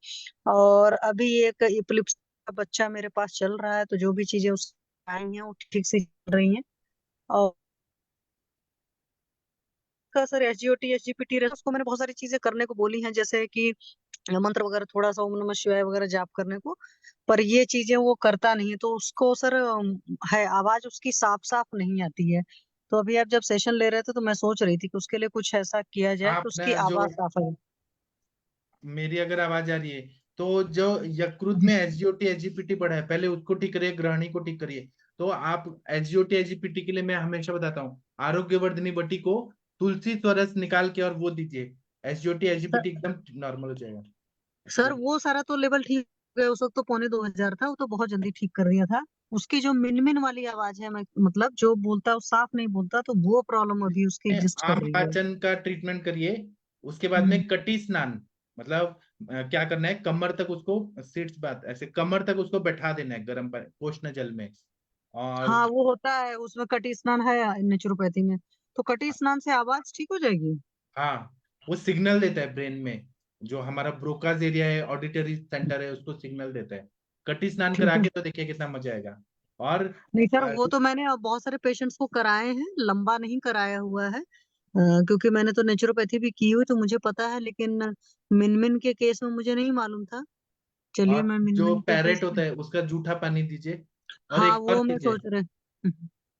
और अभी एक इपिलिप्स का बच्चा मेरे पास चल रहा है, तो जो भी चीजें उस आई हैं वो ठीक से चल रही हैं। और का सर एसजीओटी एसजीपीटी उसको मैंने बहुत सारी चीजें करने को बोली हैं, जैसे कि मंत्र वगैरह, थोड़ा सा ओम नमः शिवाय वगैरह जाप करने को। पर ये चीजें वो करता नहीं है, तो उसको सर है आवाज उसकी साफ साफ नहीं आती है। तो अभी आप जब सेशन ले रहे थे तो मैं सोच रही थी कि उसके लिए कुछ ऐसा किया जाए कि आप उसकी ना, जो आवाज साफ आए। मेरी अगर आवाज आ रही है, तो जो यकृत में एसजीओटी एसजीपीटी बढ़ा है, पहले उसको ठीक करिए, ग्रहणी को ठीक करिए. तो आप एसजीओटी एसजीपीटी के लिए मैं हमेशा बताता हूँ, आरोग्यवर्धिनी बटी को तुलसी स्वरस निकाल के और वो दीजिए. एसजीओटी एसजीपीटी एकदम नॉर्मल हो जाएगा. सर बोलिए. वो सारा तो लेवल ठीक हो गया, उस वक्त तो 2,500 था, वो तो बहुत जल्दी ठीक कर दिया था। उसकी जो मिनमिन वाली आवाज है, मैं मतलब जो बोलता है वो साफ नहीं बोलता, तो वो प्रॉब्लम अभी उसकी एग्जिस्ट कर आम रही है। पाचन का ट्रीटमेंट करिए. उसके बाद हम्म। में कटी स्नान, मतलब क्या करना है, कमर तक उसको, सीट्स बात ऐसे कमर तक उसको बैठा देना है गर्म पर पोषण जल में. और हाँ वो होता है, उसमें कटी स्नान है नेचुरोपैथी में। तो कटी स्नान से आवाज ठीक हो जाएगी। हाँ, वो सिग्नल देता है ब्रेन में. जो हमारा ब्रोकाज एरिया है, ऑडिटरी सेंटर है, उसको सिग्नल देता है. कटी स्नान ठीक करा है। के तो देखिए कितना मजा आएगा. और नहीं सर, वो तो मैंने अब बहुत सारे पेशेंट्स को कराए हैं, लंबा नहीं कराया हुआ है। क्योंकि मैंने तो नेचुरोपैथी भी की हुई, तो मुझे पता है। लेकिन मिनमिन के केस में मुझे नहीं मालूम था। चलिए, और मैं जो मिनमिन के पैरेट केस होता में। है उसका जूठा पानी दीजिए. और हाँ एक और वो मैं चीज है, सोच रहे।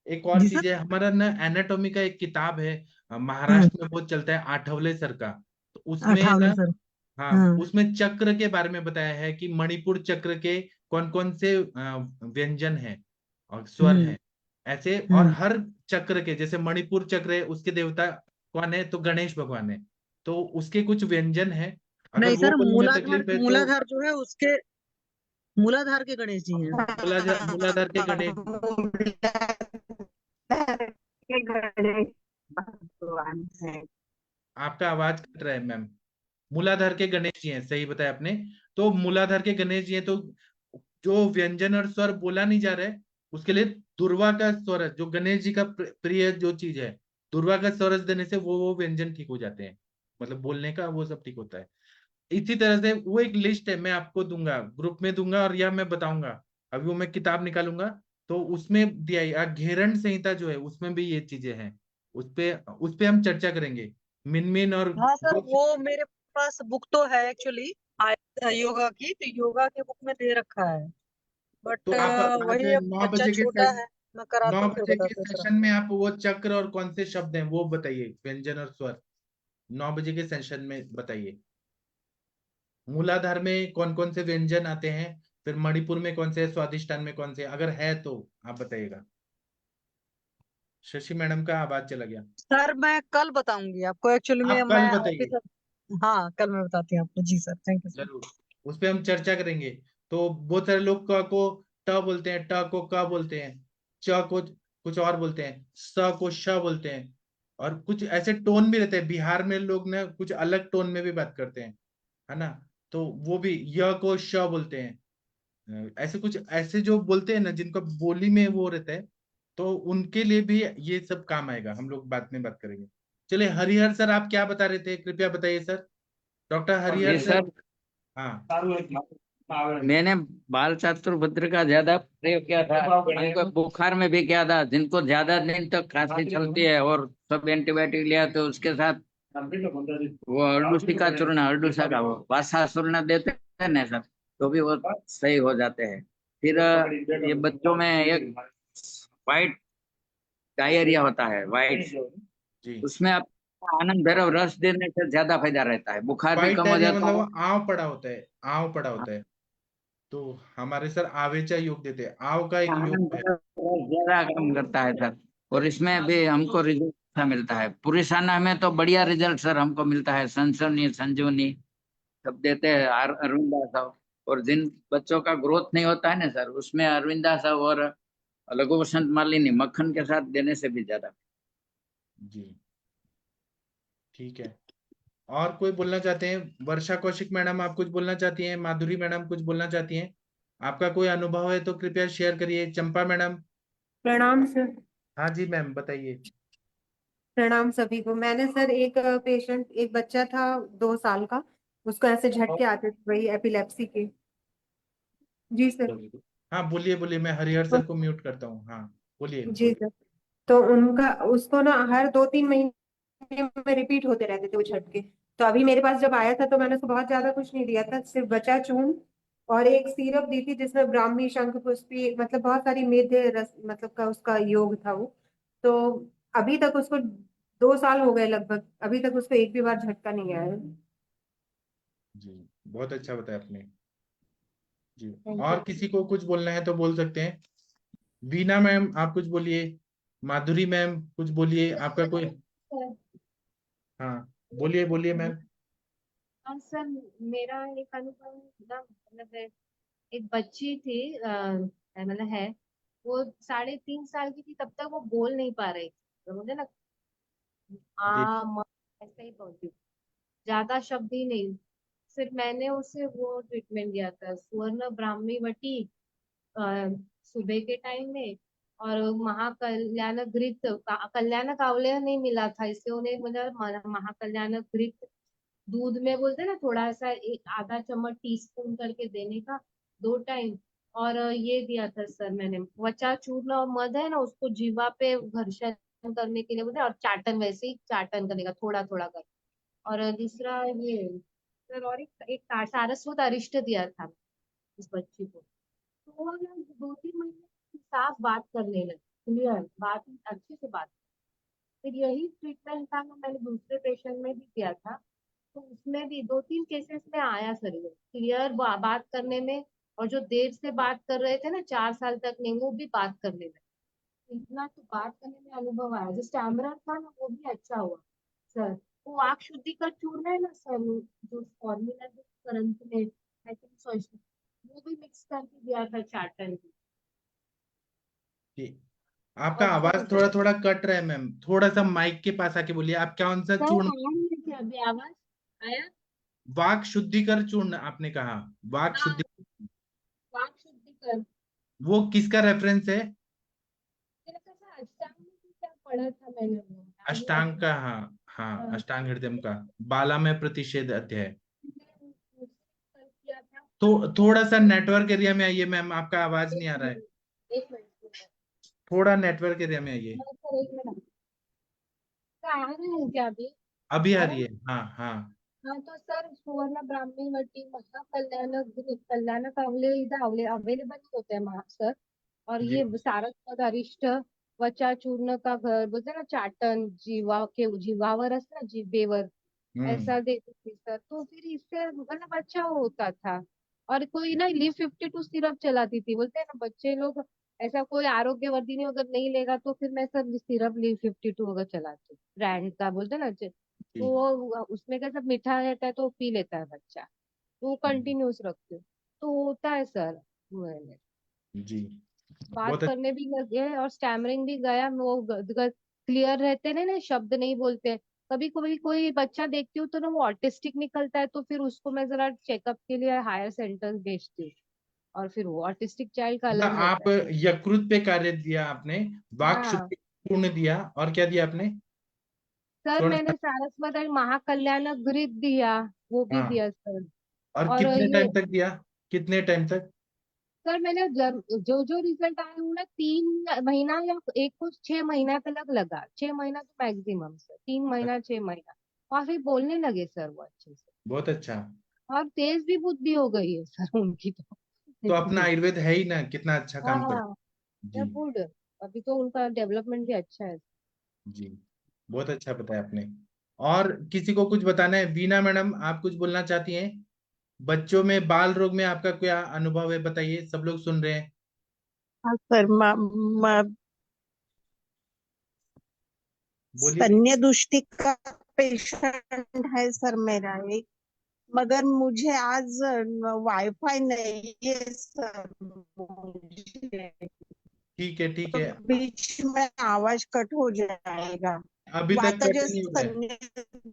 एक और जी चीज सर। है, हमारा ना एनाटॉमी का एक किताब है, हम्म। महाराष्ट्र में बहुत चलता है, आठवले सर का. तो उसमें अठावले ना, सर। हाँ, हाँ। उसमें चक्र के बारे में बताया है कि मणिपुर चक्र के कौन कौन से व्यंजन हैं और स्वर हम्म। हैं. ऐसे, और हम्म। हर चक्र के, जैसे मणिपुर चक्र है, उसके देवता कौन है, तो गणेश भगवान है. तो उसके कुछ व्यंजन है, अगर नहीं वो सर, बोलने में मूलाधार तकलीफ है तो मूलाधार जो है उसके, मूलाधार के गणेश जी हैं। मूलाधार के गणेश. के गणेश भगवान है। आपका आवाज कट रहा है मैम. मूलाधार के गणेश जी हैं, सही बताया आपने. तो मूलाधार के गणेश जी हैं, तो जो व्यंजन और स्वर बोला नहीं जा रहा है, उसके लिए दुर्वा का स्वरस, जो गणेश जी का प्रिय जो चीज है, दुर्वा का स्वरस देने से वो व्यंजन ठीक हो जाते हैं. मतलब बोलने का वो सब ठीक होता है. इसी तरह से वो एक लिस्ट है, मैं आपको दूंगा, ग्रुप में दूंगा, और या मैं बताऊंगा. अभी वो मैं किताब निकालूंगा, तो उसमें दिया है, घेरण संहिता जो है उसमें भी ये चीजें हैं. उस पे हम चर्चा करेंगे. मिनमिन और हाँ सर, जो. वो मेरे पास बुक तो है एक्चुअली, योगा की। तो योगा के बुक में दे रखा है। तो बट आप आज वही, अब नौ बच्चा बजे के छोटा है, मैं कराती नौ हूँ फिर बजे के बताते हैं सर। सेशन में आप वो चक्र और कौन से शब्द हैं वो बताइए, व्यंजन और स्वर. 9 बजे के सेशन में बताइए. मूलाधार में कौन कौन से व्यंजन आते हैं, फिर मणिपुर में कौन से, स्वादिष्टान में कौन से, अगर है तो आप बताइएगा. शशि मैडम का आवाज चला गया. सर मैं कल बताऊंगी आपको, एक्चुअली में आप मैं कल ऑफिस। बताइए. हाँ कल मैं बताती हूँ आपको। जी सर, थैंक यू सर। जरूर. उस पे हम चर्चा करेंगे। तो बहुत सारे लोग क को ट बोलते हैं, ट को क बोलते हैं, च को कुछ और बोलते हैं, स को श बोलते हैं, और कुछ ऐसे टोन भी रहते हैं। बिहार में लोग ना कुछ अलग टोन में भी बात करते हैं, है ना। तो वो भी य को श बोलते हैं। ऐसे कुछ ऐसे जो बोलते हैं ना, जिनका बोली में वो रहता है, तो उनके लिए भी ये सब काम आएगा। हम लोग बाद में बात करेंगे। चलिए, हरिहर सर आप क्या बता रहे थे, कृपया बताइए सर। डॉक्टर हरिहर जी सर। सर, हाँ। मैंने बाल चातुर्भद्र का ज्यादा प्रयोग किया था। हमको बुखार में भी किया था, जिनको ज्यादा दिन तक खांसी चलती है और सब एंटीबायोटिक लिया, तो उसके साथ वो अरडूसी का चूर्ण, अरडूसा का वो वासा चूर्ण देते हैं ना सर, तो भी वो सही हो जाते हैं। फिर ये बच्चों में एक वाइट डायरिया होता है, वाइट, जी। उसमें आप आनंद भैरव रस देने से ज्यादा फायदा रहता है, बुखार भी व्हाइट कम हो डायरिया जाता मतलब है। वो आंव पड़ा होता है, आंव पड़ा होता है। तो हमारे सर आवेचा योग देते हैं, आंव का एक योग आनंद है। भैरव रस ज्यादा काम करता है सर, और इसमें भी हमको रिजल्ट अच्छा मिलता है। पुरिसाना में तो बढ़िया रिजल्ट सर हमको मिलता है, सनसनी, संजीवनी सब देते हैं, अरविंदा सब। और जिन बच्चों का ग्रोथ नहीं होता है ना सर, उसमें अरविंदा सब और लघु वसंत मालिनी मक्खन के साथ देने से भी ज्यादा। जी, ठीक है। और कोई बोलना चाहते हैं? वर्षा कौशिक मैडम आप कुछ बोलना चाहती हैं? माधुरी मैडम कुछ बोलना चाहती हैं? आपका कोई अनुभव है तो कृपया शेयर करिए। चंपा मैडम। प्रणाम सर। हाँ जी मैम, बताइए। प्रणाम सभी को। मैंने सर एक पेशेंट, एक बच्चा था 2 साल का, उसको ऐसे झटके आते थे, वही एपिलेप्सी के। जी सर। हाँ बोलिए बोलिए, मैं हरिहर तो सर को म्यूट करता हूँ। हाँ बोलिए जी बोलिए। सर, तो उनका उसको ना हर 2-3 महीने में रिपीट होते रहते थे वो झटके। तो अभी मेरे पास जब आया था तो मैंने उसको बहुत ज्यादा कुछ नहीं दिया था, सिर्फ बचा चूर्ण और एक सिरप दी थी जिसमें ब्राह्मी, शंख पुष्पी, मतलब बहुत सारी मेघ रस मतलब का उसका योग था वो। तो अभी तक उसको 2 साल हो गए लगभग, अभी तक उसको एक भी बार झटका नहीं आया है। जी, बहुत अच्छा बताया आपने। जी। Thank you. और किसी को कुछ बोलना है तो बोल सकते हैं। वीना मैम आप कुछ बोलिए। माधुरी मैम कुछ बोलिए, आपका कोई। हाँ बोलिए बोलिए मैम। हाँ सर, मेरा एक अनुभव ना, मतलब है, एक बच्ची थी, मतलब है, वो 3.5 साल की थी, तब तक वो बोल नहीं पा रही थी। तो मुझे ना जी। ऐसा ही बोलती थी, ज्यादा शब्द ही नहीं। फिर मैंने उसे वो ट्रीटमेंट दिया था, स्वर्ण ब्राह्मी वटी, अ, सुबह के टाइम में। और महाकल्याण घृत, कल्याण कावले नहीं मिला था, इसलिए उन्हें मतलब महाकल्याण घृत दूध में बोलते हैं ना, थोड़ा सा एक आधा चम्मच टीस्पून करके देने का 2 टाइम। और ये दिया था सर मैंने वचा चूर्ण और मध है ना, उसको जीवा पे घर्षण करने के लिए बोलते हैं, और चाटन, वैसे ही चाटन करने का थोड़ा थोड़ा कर। और दूसरा ये सर, और एक सारस्वत अरिष्ट दिया था इस बच्ची को। तो वो ना 2-3 महीने साफ बात करने लगी, क्लियर बात, अच्छे से बात। फिर यही ट्रीटमेंट था ना, मैंने दूसरे पेशेंट में भी किया था। तो उसमें भी 2-3 केसेस में आया सर, ये क्लियर बात करने में। और जो देर से बात कर रहे थे ना, 4 साल तक नहीं, वो भी बात करने लगे। इतना तो बात करने में अनुभव आया, जो स्टैमरर था ना, वो भी अच्छा हुआ सर। वो वाक शुद्धि का चूर्ण है ना सर, जो फॉर्मूला जो करंट में आई थिंक, वो भी मिक्स करके दिया था चाटन की। जी, आपका और आवाज सर, थोड़ा थोड़ा कट रहा है मैम, थोड़ा सा माइक के पास आके बोलिए। आप कौन सा सर चूर्ण? आया नहीं क्या अभी आवाज? आया? वाक शुद्धिकर चूर्ण आपने कहा। वाक हाँ, शुद्धि, वाक शुद्धि कर। वो किसका रेफरेंस है? मेरे कैसा अष्टांग में भी क्या पढ़ा था मैंने, वो याद नहीं अष्टांग आता। का, हाँ हाँ, हाँ, अष्टांग हृदय का। बाला में प्रतिषेध अध्याय। मैंने उससे कल किया था। तो थोड़ा सा नेटवर्क एरिया में आइए मैम, आपका आवाज नहीं एक आ रहा है। मिनट, एक मिनट, थोड़ा नेटवर्क एरिया में आइए। हाँ सर, एक मिनट। क्या आ रहे हैं क्या अभी? अभी आ आ रहा रही है? है, हाँ हाँ। हाँ तो सर, सुवर्ण ब्राह्मी वटी कल्याण कावले इधर अवेलेबल होते हैं सर। और जी। ये सारस्वत अरिष्ट वचा चूर्ण का घर बोलते हैं ना, चाटन जीवा के जीवावर है ना, जीभेवर, हम्म। ऐसा देती थी सर। तो फिर इससे मतलब अच्छा होता था। और कोई ना लीव 52 सिरप चलाती थी, बोलते हैं ना बच्चे लोग, ऐसा कोई आरोग्यवर्धिनी अगर नहीं लेगा तो फिर मैं सर सिरप लीव 52 अगर चलाती हूँ, ब्रांड का बोलते हैं ना, तो जी। वो उसमें का सब मीठा रहता है तो पी लेता है बच्चा। वो कंटिन्यूस रखती हूँ, तो होता है सर। मैंने जी बात बहुत अच्छा। करने भी लगे और स्टैमरिंग भी गया, वो क्लियर रहते ना शब्द नहीं बोलते। कभी कभी कोई बच्चा देखती हूँ तो ना वो ऑटिस्टिक निकलता है, तो फिर उसको मैं जरा चेकअप के लिए हायर सेंटर्स भेजती हूँ, और फिर वो ऑटिस्टिक चाइल्ड का मतलब अलग रहता आप है। यकृत पे कार्य दिया आपने, वाक हाँ शुद्धि पूर्ण दिया, और क्या दिया आपने? सर, स्वर्ण मैंने सारस्वत और महाकल्याण गृह दिया, वो भी हाँ, दिया सर। और और कितने ये टाइम तक दिया? कितने टाइम तक? सर मैंने जो जो रिजल्ट आए हुए ना, 3 महीना या एक को 6 महीना तक लगा, 6 महीना तो मैक्सिमम सर, 3 महीना 6 महीना, काफी बोलने लगे सर वो अच्छे से। बहुत अच्छा। और तेज भी बुद्धि हो गई है सर उनकी तो। तो अपना आयुर्वेद है ही ना, कितना अच्छा काम कर। हाँ, जी गुड। अभी तो उनका डेवलपमेंट भी अच्छा है। जी बहुत अच्छा बताया आपने। और किसी को कुछ बताना है? वीना मैडम, आप कुछ बोलना चाहती हैं? बच्चों में बाल रोग में आपका क्या अनुभव है, बताइए, सब लोग सुन रहे हैं। हाँ सर, बोलिए। सन्य दृष्टि का पेशेंट है सर मेरा एक, मगर मुझे आज वाईफाई नहीं है सर। मुझे ठीक है ठीक तो है। बीच में आवाज कट हो जाएगा। अभी तक वाता कट जो नहीं हो रहा है। सन्य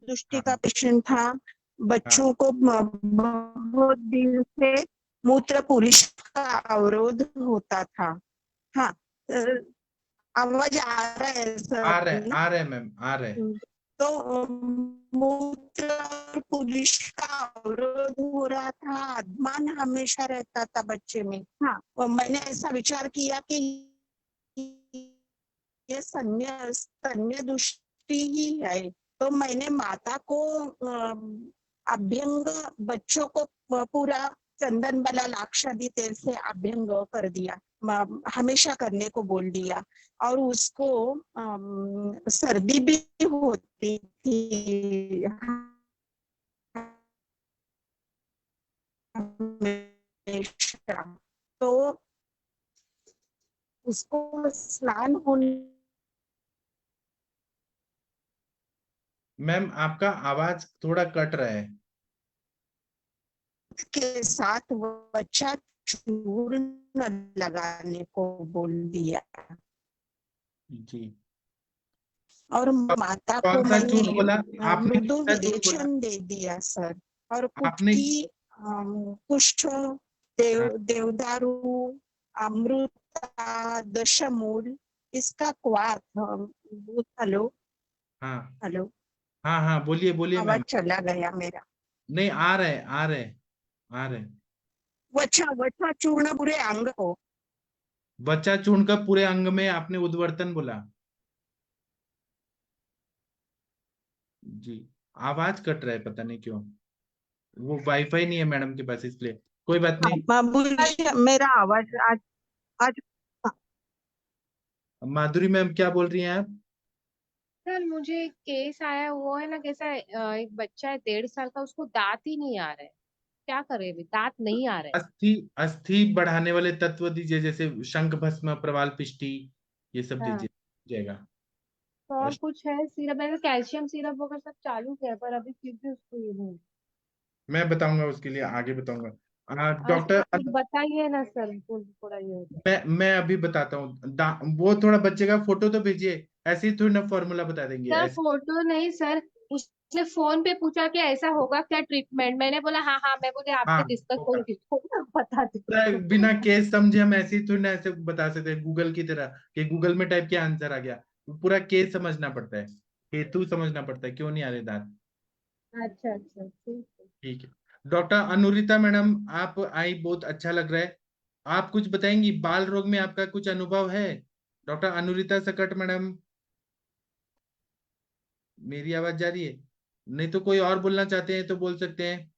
दृष्टि का हाँ पेशेंट था, हाँ बच्चों को बहुत दिन से मूत्र पुरुष का अवरोध होता था। हाँ, आवाज आ रहा है आ सर रहा है, ना? आ रहा है मैम, आ रहा है। तो मूत्र और पुरुष का अवरोध हो रहा था, आत्मान हमेशा रहता था बच्चे में। हाँ, और मैंने ऐसा विचार किया कि ये स्तन्य दृष्टि ही है। तो मैंने माता को अभ्यंग, बच्चों को पूरा चंदन वाला लाक्षादी तेल से अभ्यंग कर दिया, हमेशा करने को बोल दिया। और उसको सर्दी भी होती थी हमेशा, तो उसको स्नान होने मैम आपका आवाज थोड़ा कट रहा है। के साथ बच्चा चूर्ण लगाने को बोल दिया, जी। और अब माता को कौन सा मैंने चूर्ण बोला आपने? मृदु कितना चूर्ण बोला विरेचन दे दिया सर। और आपने? कुटकी, कुष्ठ, हाँ देवदारू, अमृता, दशमूल, इसका क्वाथ। हेलो, हाँ हेलो, हाँ हाँ बोलिए बोलिए आवाज मैम। चला गया मेरा। नहीं, आ रहे आ रहे आ रहे। वछा वछा चूर्ण पूरे अंग को। बच्चा चूर्ण का पूरे अंग में आपने उद्वर्तन बोला? जी। आवाज कट रहा है, पता नहीं क्यों। वो वाईफाई नहीं है मैडम के पास, इसलिए कोई बात नहीं। मुझे मेरा आवाज आज आज माधुरी मैम क्या बोल रही हैं आप? सर मुझे एक केस आया, वो है ना कैसा है, एक बच्चा है 1.5 साल का, उसको दांत ही नहीं आ रहे, क्या करे, अभी दांत नहीं आ रहे। अस्थि अस्थि बढ़ाने वाले तत्व दीजिए, जैसे शंख भस्म, प्रवाल पिष्टी, ये सब हाँ, दीजिए, जाएगा। तो और और कुछ है सिरप, मैंने कैल्शियम सिरप वगैरह सब चालू किया है, पर अभी फिर भी उसको ये नहीं। मैं बताऊंगा, उसके लिए आगे बताऊंगा। ऐसा डॉक्टर, कुछ बताइए ना सर, तो थोड़ा ये हो जाए। मैं अभी बताता हूँ। वो थोड़ा बच्चे का फोटो तो भेजिए, ऐसे ही थोड़ी ना फॉर्मूला बता देंगे सर ऐसे। फोटो नहीं सर, उसने फोन पे पूछा कि ऐसा होगा क्या ट्रीटमेंट, मैंने बोला हाँ हाँ, मैं बोले आपसे हाँ डिस्कस होगा। करूंगी तो बता पूरा दीजिए। बिना केस समझे हम ऐसे ही थोड़ी ना ऐसे बता सकते हैं, गूगल की तरह कि गूगल में टाइप किया आंसर आ गया। पूरा केस समझना पड़ता है, हेतु समझना पड़ता है, क्यों नहीं आ रहे दांत। अच्छा अच्छा, ठीक है। ठीक है। डॉक्टर अनुरिता मैडम, आप आई, बहुत अच्छा लग रहा है। आप कुछ बताएंगी बाल रोग में आपका कुछ अनुभव है? डॉक्टर अनुरिता सकट मैडम, मेरी आवाज जा रही है? नहीं तो कोई और बोलना चाहते हैं तो बोल सकते हैं।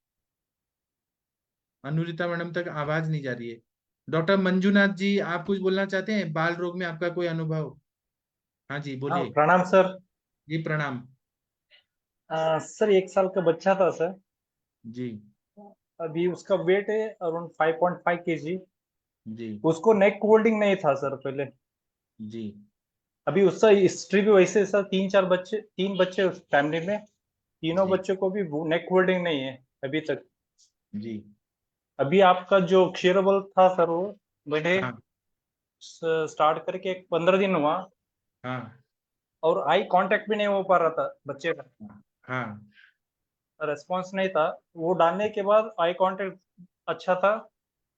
अनुरिता मैडम तक आवाज नहीं जा रही है। डॉक्टर मंजूनाथ जी, आप कुछ बोलना चाहते हैं बाल रोग में आपका कोई अनुभव? हाँ जी हाँ, बोलिए। प्रणाम सर। जी प्रणाम। सर 1 साल का बच्चा था सर। जी अभी उसका वेट है अराउंड 5.5 kg। जी उसको नेक होल्डिंग नहीं था सर पहले। जी अभी उसका हिस्ट्री भी वैसे सर, 3 बच्चे उस फैमिली में, तीनों जी बच्चों को भी नेक होल्डिंग नहीं है अभी तक। जी। अभी आपका जो क्षीर बल था सर वो मैंने हाँ स्टार्ट करके 15 दिन हुआ हाँ और आई कांटेक्ट भी नहीं हो पा रहा था बच्चे का, हाँ रेस्पॉन्स नहीं था। वो डालने के बाद आई कांटेक्ट अच्छा था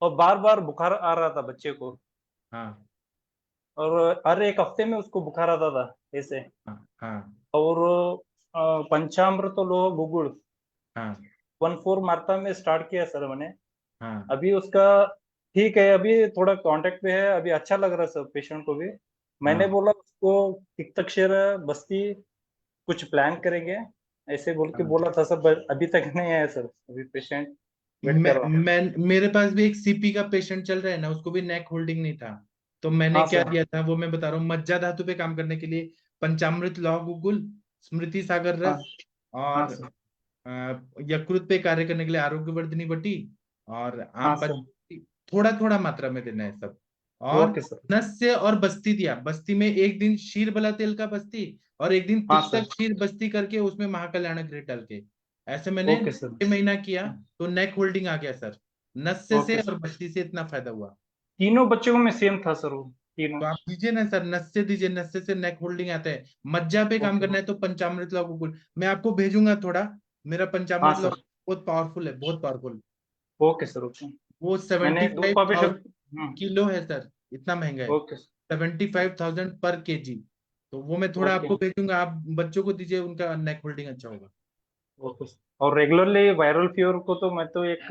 और बार बार बुखार आ रहा था बच्चे को, हाँ और हर एक हफ्ते में उसको बुखार आता था ऐसे। हाँ हाँ और पंचामृत लो गुगुल हाँ 1/4 मात्रा में स्टार्ट किया सर मैंने। हाँ अभी उसका ठीक है, अभी थोड़ा कांटेक्ट पे है, अभी अच्छा लग रहा है सर पेशेंट को भी। मैंने हाँ बोला उसको तिक्तक्षीर बस्ती कुछ प्लान करेंगे ऐसे बोल के हाँ। बोला था सर, but अभी तक नहीं आया सर, अभी पेशेंट वेट कर रहा हूँ। मैं मेरे पास भी एक सीपी का पेशेंट चल रहा है ना, उसको भी नेक होल्डिंग नहीं था, तो मैंने हाँ क्या सर। किया था वो मैं बता रहा हूँ। मज्जा धातु पे काम करने के लिए पंचामृत लौह गुगुल, स्मृति सागर हाँ रस हाँ और सर। यकृत पे कार्य करने के लिए आरोग्यवर्धिनी बटी और हाँ आम सर। पत्ती, थोड़ा थोड़ा मात्रा में देना है सब। और ओके सर। नस्य और बस्ती दिया, बस्ती में एक दिन शीर बला तेल का बस्ती और एक दिन हाँ सर। तिक्तक शीर बस्ती करके उसमें महाकल्याण ग्रेट डाल के, ऐसे मैंने ओके सर। 6 महीना किया, तो नेक होल्डिंग आ गया सर। नस्य से ओके और सर। बस्ती से इतना फायदा हुआ। तीनों बच्चों में सेम था सर वो तीनों। तो आप दीजिए ना सर, नस्य दीजिए, नस्य से नेक होल्डिंग आता है। मज्जा पे काम ओके। करना है तो पंचामृत लौह गुगुल मैं आपको भेजूंगा थोड़ा। मेरा हाँ पंचामृत लौह सर। बहुत पावरफुल है, बहुत पावरफुल। Okay sir. ओके। वो मैंने seventy 2 five copy thousand kilo है सर, इतना महंगा है। ओके। 75,000 पर केजी। तो वो मैं थोड़ा ओके। आपको भेजूंगा, आप बच्चों को दीजिए, उनका नेक होल्डिंग अच्छा होगा। ओके। और रेगुलरली वायरल फीवर को तो मैं तो एक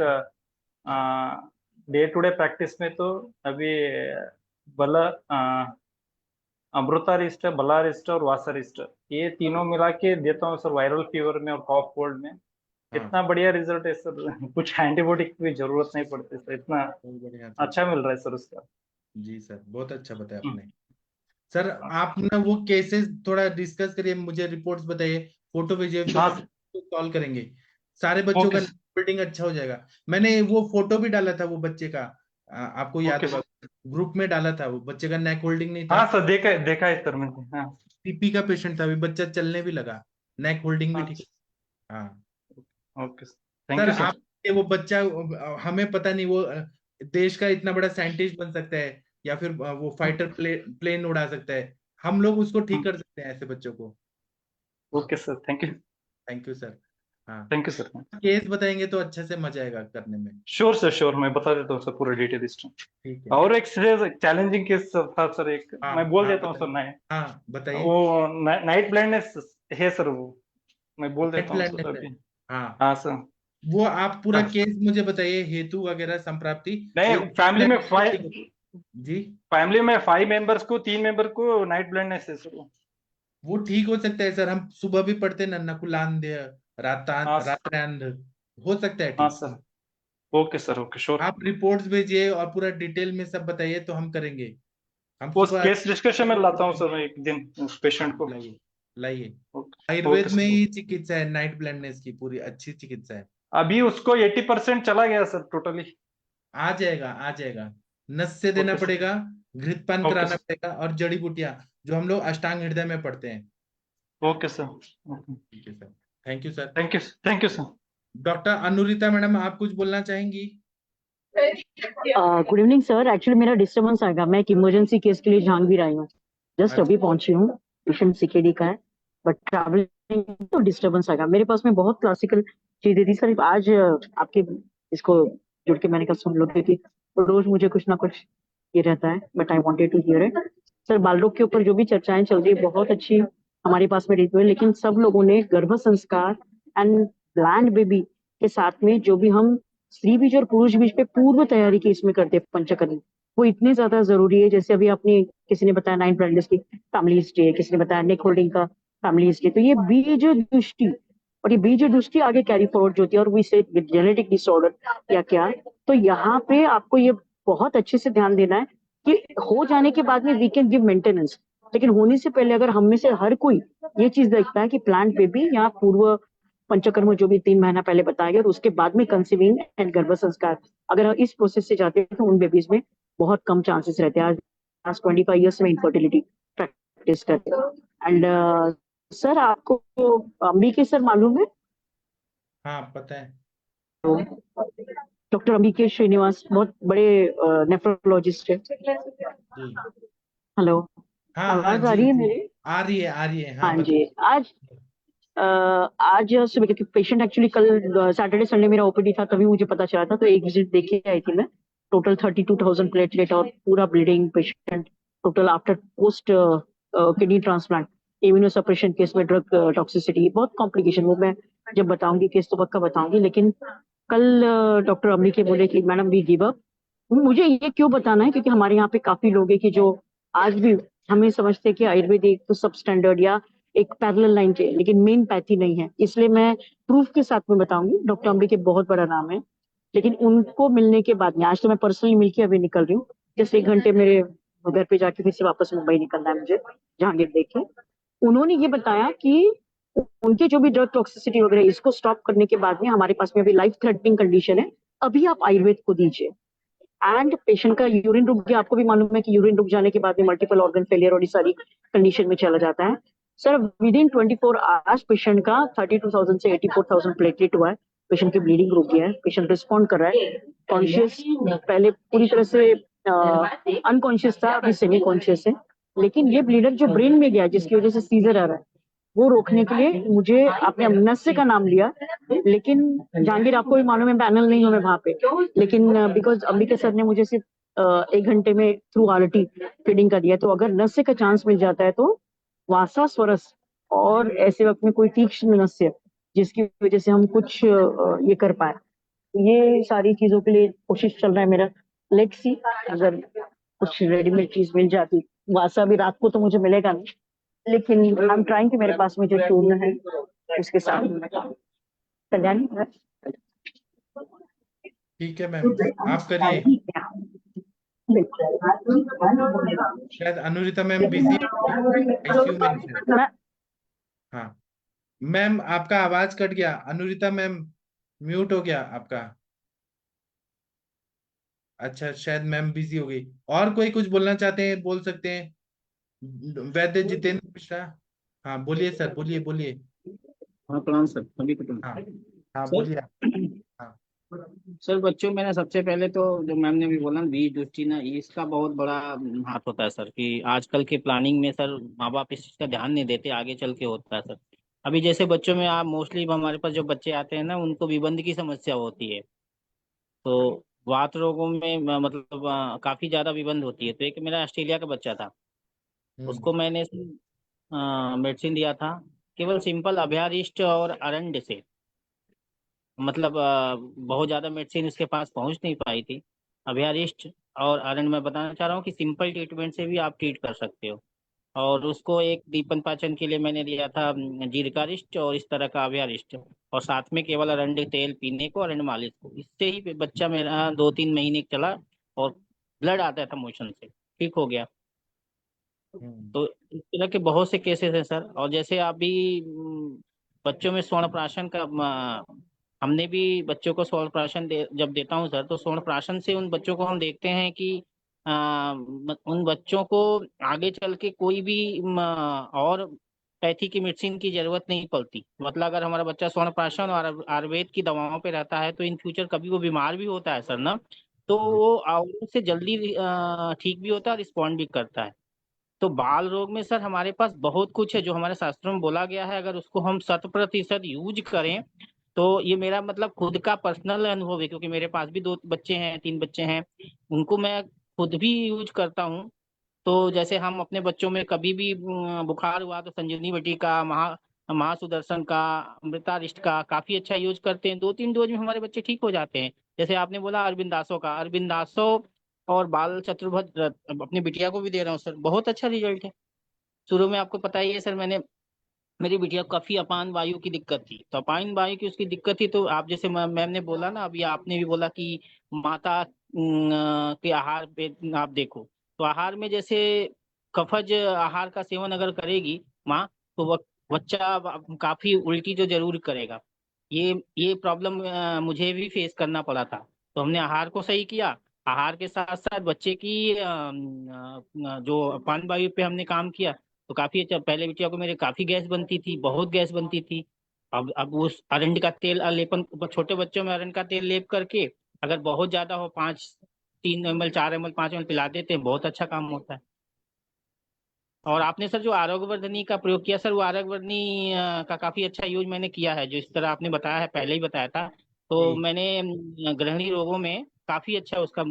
डे टू डे प्रैक्टिस में तो अभी बला अमृतारिष्ट, बलारिष्ट और वासरिष्ट, ये तीनों मिला के देता हूँ सर वायरल फीवर में और कॉफ कोल्ड में। हाँ इतना बढ़िया रिजल्ट है सर, कुछ एंटीबायोटिक की जरूरत नहीं पड़ती सर, इतना बहुत बढ़िया सर। अच्छा मिल रहा है सर उसका। जी सर, बहुत अच्छा बताया हम्म। आपने। सर आप ना वो केसेस थोड़ा डिस्कस करिए, मुझे रिपोर्ट्स बताइए, फोटो भेजिए, फिर हाँ। मैं कॉल करेंगे। सारे बच्चों ओके का सर। बिल्डिंग अच्छा हो जाएगा। मैंने वो फोटो भी डाला था वो बच्चे का, आपको याद ओके होगा, सर। ग्रुप में डाला था, वो बच्चे का नेक होल्डिंग नहीं था। हाँ सर, देखा है सर मैंने। हाँ। सीपी का पेशेंट था, अभी बच्चा चलने भी लगा, नेक होल्डिंग भी ठीक। अच्छा। हाँ okay sir. Thank sir, you sir. आप वो बच्चा, हमें पता नहीं वो देश का इतना बड़ा साइंटिस्ट बन सकता है या फिर वो फाइटर प्लेन उड़ा सकता है। हम लोग उसको ठीक कर सकते हैं ऐसे बच्चों को। Okay sir. Thank you. Thank you sir. हाँ, थैंक यू सर। केस बताएंगे तो अच्छे से मजा आएगा करने में। श्योर सर, श्योर, मैं बता देता हूँ सर पूरा डिटेल इस ठीक टाइम। है। और एक चैलेंजिंग केस था सर, एक हाँ मैं बोल हाँ देता हूँ सर। बताइए। हाँ बताइए। वो नाइट ब्लाइंडनेस है सर, वो मैं बोल नेट देता हूँ प्लान सर है। अभी। हाँ, हाँ सर। वो आप पूरा हाँ। केस मुझे बताइए, हेतु वगैरह संप्राप्ति। नहीं, वो जी, फैमिली में 5 मेंबर्स को 3 मेंबर को नाइट ब्लाइंडनेस है सर। वो ठीक हो सकता है सर, हम सुबह भी पढ़ते हैं नन्ना कुलांध्य हाँ रात्रांध, हो सकता है हाँ ठीक। Sir. Okay sir. Okay, sure. आप रिपोर्ट्स भेजिए और पूरा डिटेल में सब बताइए तो हम करेंगे। हम वो सुबह। केस डिस्कशन में लाता हूँ सर मैं एक दिन उस पेशेंट हाँ को। लाइए, लाइए। ओके। ओके आयुर्वेद में सर। ही चिकित्सा है, नाइट ब्लाइंडनेस की पूरी अच्छी चिकित्सा है। अभी उसको 80% चला गया सर टोटली। आ जाएगा, आ जाएगा। नस से देना ओके सर। पड़ेगा, घृतपान ओके कराना सर। पड़ेगा और जड़ी बूटियां जो हम लोग अष्टांग हृदय में पढ़ते हैं। Okay sir. ठीक है sir, thank you sir. Thank you. Thank you sir. Doctor Anurita madam, आप कुछ बोलना चाहेंगी? Good evening sir. एक्चुअली मेरा डिस्टर्बेंस आएगा, मैं एक इमरजेंसी केस के लिए जहांगीर आई हूँ। जस्ट अच्छा अभी पहुंची हूँ। पेशेंट सीकेडी का है, बट ट्रैवलिंग तो डिस्टर्बेंस आएगा। मेरे पास में बहुत क्लासिकल चीजें थी सर। आज आपके इसको जुड़ के मैंने कहा सुन लो, क्योंकि रोज मुझे कुछ ना कुछ ये रहता है, but I wanted to hear it. Sir, बाल रोग के ऊपर जो भी चर्चाएं चल रही है बहुत अच्छी हमारे पास में रही है, लेकिन सब लोगों ने गर्भ संस्कार एंड प्लांट बेबी के साथ में जो भी हम स्त्री बीज और पुरुष बीज पे पूर्व तैयारी की इसमें करते हैं पंचकर्म, वो इतनी ज्यादा जरूरी है। जैसे अभी आपने किसी ने बताया नाइन ब्रांडेस की फैमिली हिस्ट्री है, किसी ने बताया नेक होल्डिंग का फैमिली हिस्ट्री, तो ये बीज दृष्टि और ये बीज दृष्टि आगे कैरी फॉरवर्ड जो होती है, और वी से जेनेटिक डिसऑर्डर या क्या, तो यहाँ पे आपको ये बहुत अच्छे से ध्यान देना है कि हो जाने के बाद में वी कैन गिव मेंटेनेंस, लेकिन होने से पहले अगर हम में से हर कोई ये चीज देखता है कि प्लांट बेबी या पूर्व पंचकर्म जो भी 3 महीना पहले बताया गया, और उसके बाद में कंसीविंग एंड गर्भ संस्कार, अगर इस प्रोसेस से जाते हैं तो उन बेबीज में बहुत कम चांसेस रहते हैं। आज 25 ईयर्स में इनफर्टिलिटी प्रैक्टिस करते हैं। एंड सर, आपको अंबिके सर मालूम है? हाँ पता है। डॉक्टर अंबिकेश श्रीनिवास बहुत बड़े नेफ्रोलॉजिस्ट है। जी हेलो, हाँ हाँ आवाज आ जी रही है जी मेरी? आ रही है हाँ हाँ जी। बताइए। आज सुबह, क्योंकि पेशेंट एक्चुअली कल सैटरडे संडे मेरा ओपीडी था, तभी मुझे पता चला था, तो एक विजिट देखे आई थी मैं। टोटल 32,000 प्लेटलेट और पूरा bleeding patient, total after post kidney transplant, immuno suppression case में ड्रग टॉक्सिसिटी, बहुत कॉम्प्लिकेशन। वो मैं जब बताऊंगी केस तो पक्का बताऊंगी, लेकिन कल डॉक्टर अम्मी के बोले कि मैडम वी गिव अप। मुझे ये क्यों बताना है, क्योंकि हमारे यहाँ पे काफी लोग हैं कि जो आज भी हमें समझते हैं कि आयुर्वेदिक तो सब स्टैंडर्ड या एक पैरेलल लाइन के, लेकिन मेन पैथी नहीं है। इसलिए मैं प्रूफ के साथ में बताऊंगी। डॉक्टर अम्बी के बहुत बड़ा नाम है, लेकिन उनको मिलने के बाद में, आज तो मैं पर्सनली मिलके अभी निकल रही हूँ, जैसे 1 घंटे मेरे घर पे जाके फिर से वापस मुंबई निकलना है मुझे, जहांगीर देखे। उन्होंने ये बताया कि उनके जो भी ड्रग टॉक्सिसिटी वगैरह, इसको स्टॉप करने के बाद में हमारे पास में अभी लाइफ थ्रेटनिंग कंडीशन है, अभी आप आयुर्वेद को दीजिए। एंड पेशेंट का यूरिन रुक गया, आपको भी मालूम है कि यूरिन रुक जाने के बाद में मल्टीपल ऑर्गन फेलियर और इस सारी कंडीशन में चला जाता है। Sir with in 24 hours patient का 32,000 से 84,000 प्लेटलेट हुआ है। पेशेंट की ब्लीडिंग रुक गया है, पेशेंट रिस्पॉन्ड कर रहा है, कॉन्शियस, पहले पूरी तरह से अनकॉन्शियस था, अभी सेमी कॉन्शियस है। लेकिन ये ब्लीडर जो ब्रेन में गया, जिसकी वजह से सीजर आ रहा है, वो रोकने के लिए मुझे आपने नस्से का नाम लिया, लेकिन जहांगीर आपको भी मालूम है पैनल नहीं हूं मैं वहां पे, लेकिन बिकॉज अंबिका सर ने मुझे सिर्फ 1 घंटे में थ्रू आरटी फीडिंग का दिया, तो अगर नस्से का चांस मिल जाता है तो वासा स्वरस और ऐसे वक्त में कोई तीक्ष्ण नस्य जिसकी वजह से हम कुछ ये कर पाए, ये सारी चीजों के लिए कोशिश चल रहा है मेरा। लेट्स सी, अगर कुछ रेडीमेड चीज मिल जाती, वासा भी रात को तो मुझे मिलेगा नहीं, लेकिन आई एम ट्राइंग कि मेरे पास में जो चूर्ण है उसके साथ में मैं काम। कल्याणी ठीक है मैम आप करिए। शायद अनुरिता मैम बिजी आईसीयू में है शायद। हाँ मैम आपका आवाज कट गया, अनुरिता मैम म्यूट हो गया आपका। अच्छा शायद मैम बिजी हो गई। और कोई कुछ बोलना चाहते हैं बोल सकते हैं, वैद्य जितेंद्र मिश्रा। हाँ बोलिए सर, बोलिए बोलिए। हाँ प्रणाम सर, सभी को प्रणाम। हाँ हाँ सर बोलिए आप। हाँ सर बच्चों में ना सबसे पहले तो जो मैम ने भी बोला ना, बीज दृष्टि ना, इसका बहुत बड़ा हाथ होता है सर, कि आजकल के प्लानिंग में सर माँ बाप इस चीज का ध्यान नहीं देते, आगे चल के होता है सर। अभी जैसे बच्चों में आप मोस्टली हमारे पास जो बच्चे आते हैं ना, उनको विबंध की समस्या होती है। तो वात रोगों में मतलब काफी ज्यादा विबंध होती है। तो एक मेरा ऑस्ट्रेलिया का बच्चा था, हम्म उसको मैंने मेडिसिन दिया था, केवल सिंपल अभ्यारिष्ट और अरंड से। मतलब बहुत ज्यादा मेडिसिन उसके पास पहुंच नहीं पाई थी। अभ्यारिष्ट और अरंड मैं बताना चाह रहा हूँ कि सिंपल ट्रीटमेंट से भी आप ट्रीट कर सकते हो। और उसको एक दीपन पाचन के लिए मैंने दिया था जीरकारिष्ट और इस तरह का अभ्यारिष्ट, और साथ में केवल अरंड तेल पीने को, अरंड मालिश को। इससे ही बच्चा मेरा 2-3 महीने चला और ब्लड आता था मोशन से, ठीक हो गया। हम्म तो इस तरह के बहुत से केसेस हैं सर। और जैसे अभी बच्चों में स्वर्ण प्राशन का हमने भी बच्चों को स्वर्ण प्राशन जब देता हूँ सर, तो स्वर्ण प्राशन से उन बच्चों को हम देखते हैं कि उन बच्चों को आगे चल के कोई भी और पैथी की मेडिसिन की जरूरत नहीं पड़ती। मतलब अगर हमारा बच्चा स्वर्ण प्राशन और आयुर्वेद की दवाओं पे रहता है, तो इन फ्यूचर कभी वो बीमार भी होता है सर ना, तो वो आयुर्वेद से जल्दी ठीक भी होता है, रिस्पॉन्ड भी करता है। तो बाल रोग में सर हमारे पास बहुत कुछ है जो हमारे शास्त्रों में बोला गया है, अगर उसको हम 100% यूज करें। तो ये मेरा मतलब खुद का पर्सनल अनुभव है, क्योंकि मेरे पास भी 2 बच्चे हैं, 3 बच्चे हैं, उनको मैं खुद भी यूज करता हूँ। तो जैसे हम अपने बच्चों में कभी भी बुखार हुआ तो संजीवनी बटी का, महासुदर्शन का, अमृतारिष्ट का काफी अच्छा यूज करते हैं। 2-3 डोज में हमारे बच्चे ठीक हो जाते हैं। जैसे आपने बोला अरविंदासो का, अरविंदासो और बाल चतुर्भुज अपनी बिटिया को भी दे रहा हूँ सर, बहुत अच्छा रिजल्ट है। शुरू में आपको पता ही है सर, मैंने मेरी बिटिया को काफी अपान वायु की दिक्कत थी, तो अपान वायु की उसकी दिक्कत थी। तो आप जैसे मैम ने बोला ना, अभी आपने भी बोला कि माता के आहार पे आप देखो, तो आहार में जैसे कफज आहार का सेवन अगर करेगी माँ, तो वह बच्चा काफी उल्टी तो जरूर करेगा। ये प्रॉब्लम मुझे भी फेस करना पड़ा था। तो हमने आहार को सही किया, आहार के साथ साथ बच्चे की जो अपान वायु पे हमने काम किया, तो काफी अच्छा। पहले बिटिया को मेरे काफी गैस बनती थी, बहुत गैस बनती थी। अब उस अरंडी का तेल लेपन छोटे बच्चों में अरंडी का तेल लेप करके अगर बहुत ज्यादा हो 3 ml 4 ml 5 ml पिला देते हैं, बहुत अच्छा काम होता है। और आपने सर जो आरोग्यवर्धनी का प्रयोग किया सर, वो आरोग्यवर्धनी का काफी अच्छा यूज मैंने किया है, जो इस तरह आपने बताया है पहले ही बताया था। तो जी मैंने गृहिणी रोगों में काफी अच्छा उसका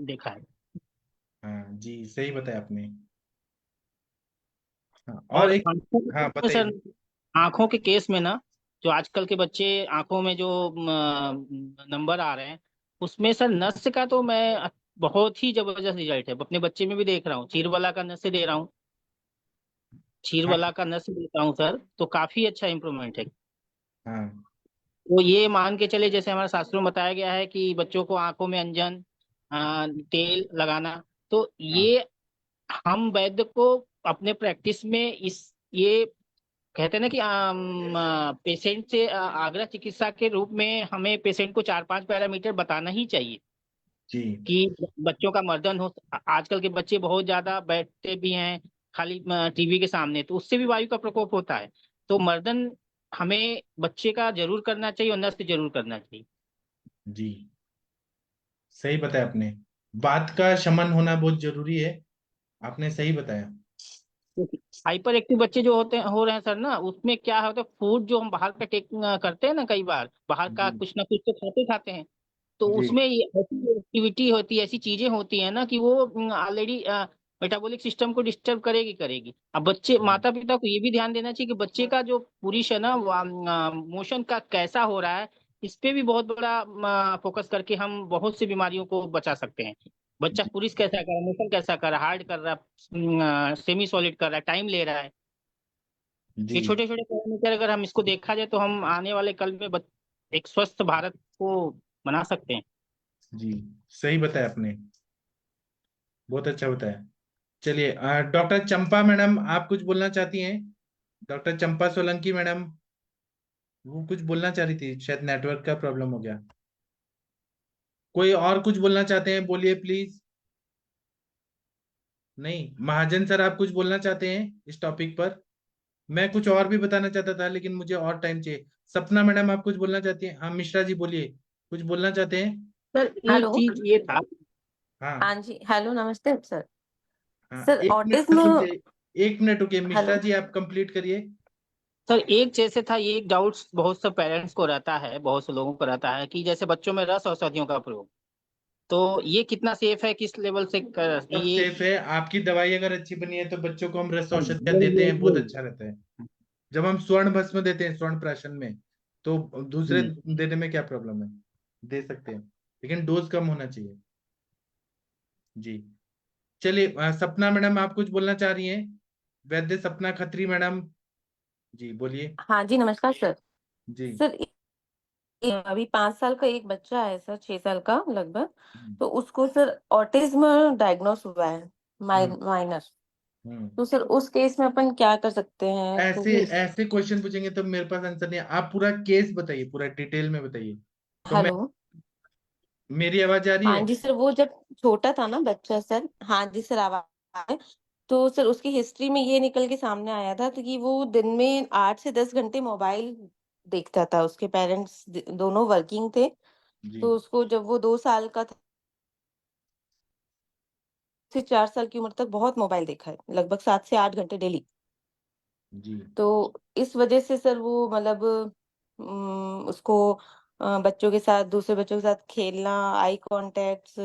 देखा है। हाँ जी, सही बताया आपने। हाँ, और और एक, आंखों हाँ में सर, बताइए। आंखों के केस में ना, जो आजकल के बच्चे आंखों में जो नंबर आ रहे हैं, उसमें सर नस का तो मैं बहुत ही जबरदस्त रिजल्ट है, अपने बच्चे में भी देख रहा हूँ। चीरवाला का नस से दे रहा हूँ, हाँ चीरवाला का नस देता हूँ सर, तो काफी अच्छा इंप्रूवमेंट है। हाँ तो ये मान के चले, जैसे हमारे शास्त्रों में बताया गया है कि बच्चों को आंखों में अंजन तेल लगाना, तो हाँ ये हम वैद्य को अपने प्रैक्टिस में इस ये कहते हैं ना कि पेशेंट से आग्रह चिकित्सा के रूप में हमें पेशेंट को 4-5 पैरामीटर बताना ही चाहिए जी कि बच्चों का मर्दन हो। आजकल के बच्चे बहुत ज्यादा बैठते भी हैं खाली टीवी के सामने, तो उससे भी वायु का प्रकोप होता है। तो मर्दन हमें बच्चे का जरूर करना चाहिए और नर्स जरूर करना चाहिए। जी, सही बताया आपने। बात का शमन होना बहुत जरूरी है, आपने सही बताया। हाइपर एक्टिव बच्चे जो हो रहे हैं सर ना, उसमें क्या होता है, फूड जो हम बाहर का टेक करते हैं ना, कई बार बाहर का जी कुछ ना कुछ तो खाते खाते हैं, तो जी उसमें ये ऐसी एक्टिविटी होती है, ऐसी चीजें होती हैं ना कि वो ऑलरेडी मेटाबॉलिक सिस्टम को डिस्टर्ब करेगी करेगी। अब बच्चे, माता पिता को ये भी ध्यान देना चाहिए कि बच्चे का जो पुरुष है ना, मोशन का कैसा हो रहा है, इस पे भी बहुत बड़ा फोकस करके हम बहुत सी बीमारियों को बचा सकते हैं। बच्चा जी पुरुष कैसा कर रहा है, मोशन कैसा कर रहा है, हार्ड कर रहा है, सेमी सॉलिड कर रहा है, टाइम ले रहा है, जी ये छोटे छोटे पैरामीटर अगर हम इसको देखा जाए तो हम आने वाले कल में एक स्वस्थ भारत को बना सकते हैं। जी, सही बताया आपने, बहुत अच्छा बताया। चलिए, डॉक्टर चंपा मैडम, आप कुछ बोलना चाहती हैं? डॉक्टर चंपा सोलंकी मैडम, वो कुछ बोलना चाह रही थी, शायद नेटवर्क का प्रॉब्लम हो गया। कोई और कुछ बोलना चाहते हैं, बोलिए प्लीज। नहीं, महाजन सर आप कुछ बोलना चाहते हैं इस टॉपिक पर? मैं कुछ और भी बताना चाहता था, लेकिन मुझे और टाइम चाहिए। सपना मैडम आप कुछ बोलना चाहती हैं? हाँ, मिश्रा जी बोलिए, कुछ बोलना चाहते हैं? सर एक हेलो। चीज ये था। हाँ हाँ जी, हेलो, नमस्ते सर। हाँ, सर एक मिनट ऑटिज्म। रुक जाइए, एक मिनट रुकिए, मिश्रा हेलो। जी आप कंप्लीट करिए। सर एक जैसे था, ये एक डाउट्स बहुत से पेरेंट्स को रहता है, बहुत से लोगों को रहता है कि जैसे बच्चों में रस औषधियों का प्रयोग, तो ये कितना सेफ है, किस लेवल से सब ये। सेफ है, आपकी दवाई अगर अच्छी बनी है तो बच्चों को हम रस हाँ, औषधियां देते हैं, बहुत अच्छा रहता है। जब हम स्वर्ण भस्म देते हैं स्वर्ण प्राशन में, तो दूसरे हम्म। देने में क्या प्रॉब्लम है? दे सकते हैं, लेकिन डोज कम होना चाहिए। जी, चलिए, सपना मैडम आप कुछ बोलना चाह रही हैं? वैद्य सपना खत्री मैडम, जी बोलिए। हाँ जी, नमस्कार सर। जी सर अभी 5 साल का एक बच्चा है सर, 6 साल का लगभग। हम्म तो उसको सर ऑटिज्म डायग्नोस हुआ है, हम्म माइनर। हम्म। तो सर उस केस में अपन क्या कर सकते हैं, ऐसे क्योंकि ऐसे क्वेश्चन पूछेंगे तो मेरे पास आंसर नहीं है, आप पूरा केस बताइए, पूरा डिटेल में बताइए। तो मैं, हेलो। मेरी आवाज आ रही हाँ है? जी सर, वो जब छोटा था ना बच्चा सर, हाँ जी सर आवाज है। तो सर उसकी हिस्ट्री में ये निकल के सामने आया था, तो कि वो दिन में 8 से 10 घंटे मोबाइल देखता था। उसके पेरेंट्स दोनों वर्किंग थे। जी तो उसको जब वो 2 साल का था से 4 साल की उम्र तक बहुत मोबाइल देखा है, लगभग 7 से 8 घंटे डेली। जी तो इस वजह से सर वो मतलब उसको बच्चों के साथ, दूसरे बच्चों के साथ खेलना, आई कांटेक्ट्स,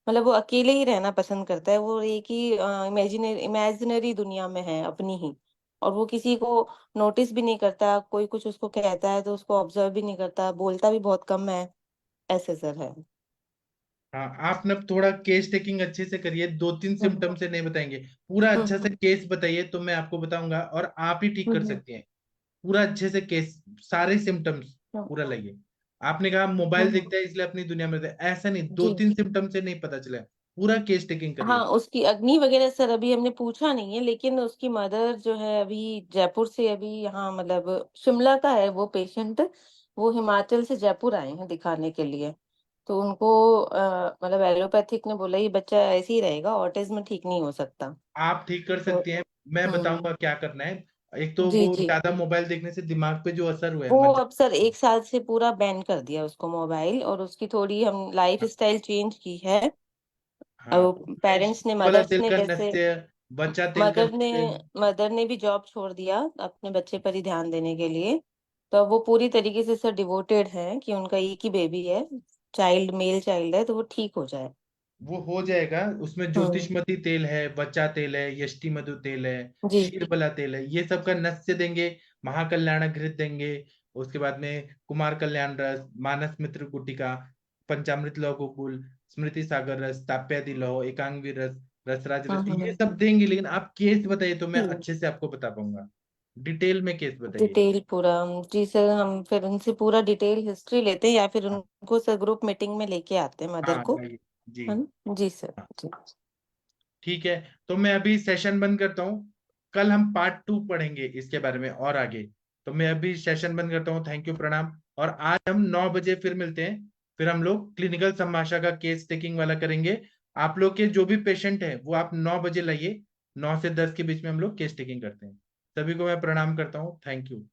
मतलब वो अकेले ही रहना पसंद करता है। वो एक ही इमेजिनरी दुनिया में है अपनी ही। और वो किसी को नोटिस भी नहीं करता, कोई कुछ उसको कहता है तो उसको ऑब्जर्व भी नहीं करता, बोलता भी बहुत कम है। ऐसे सर है। हाँ, आप ना थोड़ा केस टेकिंग अच्छे से करिए, 2-3 हम्म सिम्टम से नहीं बताएंगे, पूरा अच्छा से हम्म केस बताइए तो मैं आपको बताऊंगा, और आप ही ठीक कर हम्म सकते हैं। पूरा अच्छे से केस, सारे सिम्टम्स हम्म पूरा लाइए। आपने कहा मोबाइल हम्म, देखता है इसलिए अपनी दुनिया में रहता है, ऐसा नहीं, दो जी। तीन सिम्टम से नहीं पता चला, पूरा केस टेकिंग हाँ, करिए। उसकी अग्नि वगैरह सर अभी हमने पूछा नहीं है, लेकिन उसकी मदर जो है अभी जयपुर से, अभी यहाँ मतलब शिमला का है वो पेशेंट। वो हिमाचल से जयपुर आए हैं दिखाने के लिए। तो उनको मतलब एलोपैथिक ने बोला ये बच्चा ऐसे ही रहेगा, ऑटिज्म ठीक नहीं हो सकता। आप ठीक कर तो सकते हैं, मैं हम्म बताऊंगा क्या करना है। एक तो जी वो जी ज्यादा मोबाइल देखने से दिमाग पे जो असर हुआ है वो अब सर 1 साल से पूरा बैन कर दिया उसको मोबाइल, और उसकी थोड़ी हम लाइफ स्टाइल चेंज की है। हाँ, पेरेंट्स ने, वाला मदर्स तेल ने का जैसे, नस्य, बच्चा तेल का नस्य। मदर ने भी जॉब छोड़ दिया अपने बच्चे पर ही ध्यान देने के लिए। तो अब वो पूरी तरीके से सर डिवोटेड है कि उनका एक ही बेबी है, चाइल्ड, मेल चाइल्ड है, तो वो ठीक हो जाए। वो हो जाएगा। उसमें ज्योतिषमती तेल है, बच्चा तेल है, यष्टि मधु तेल है, जी क्षीरबला तेल है, ये सब का नस्य देंगे, महाकल्याण घृत देंगे। उसके बाद में कुमार कल्याण रस, मानस मित्र गुटिका, पंचामृत लौह गोकुल, स्मृति सागर रस, ताप्यादि लौह, एकांगवीर रस, रसराज रस, ये सब देंगे। लेकिन आप केस बताइए तो मैं ठीक, अच्छे से आपको बता पाऊंगा। डिटेल में केस बताइए। डिटेल पूरा। जी सर, हम फिर उनसे पूरा डिटेल हिस्ट्री लेते हैं, या फिर हाँ उनको सर ग्रुप मीटिंग में लेके आते हैं मदर हाँ, को। लाइए। जी है ना? जी सर। हाँ, जी ठीक है। तो मैं अभी सेशन बंद करता हूँ। कल हम पार्ट 2 पढ़ेंगे इसके बारे में और आगे। तो मैं अभी सेशन बंद करता हूँ। थैंक यू, प्रणाम। और आज हम 9 बजे फिर मिलते हैं। फिर हम लोग क्लिनिकल संभाषा का केस टेकिंग वाला करेंगे। आप लोग के जो भी पेशेंट है वो आप 9 बजे लाइए। 9 से 10 के बीच में हम लोग केस टेकिंग करते हैं। सभी को मैं प्रणाम करता हूँ। Thank you.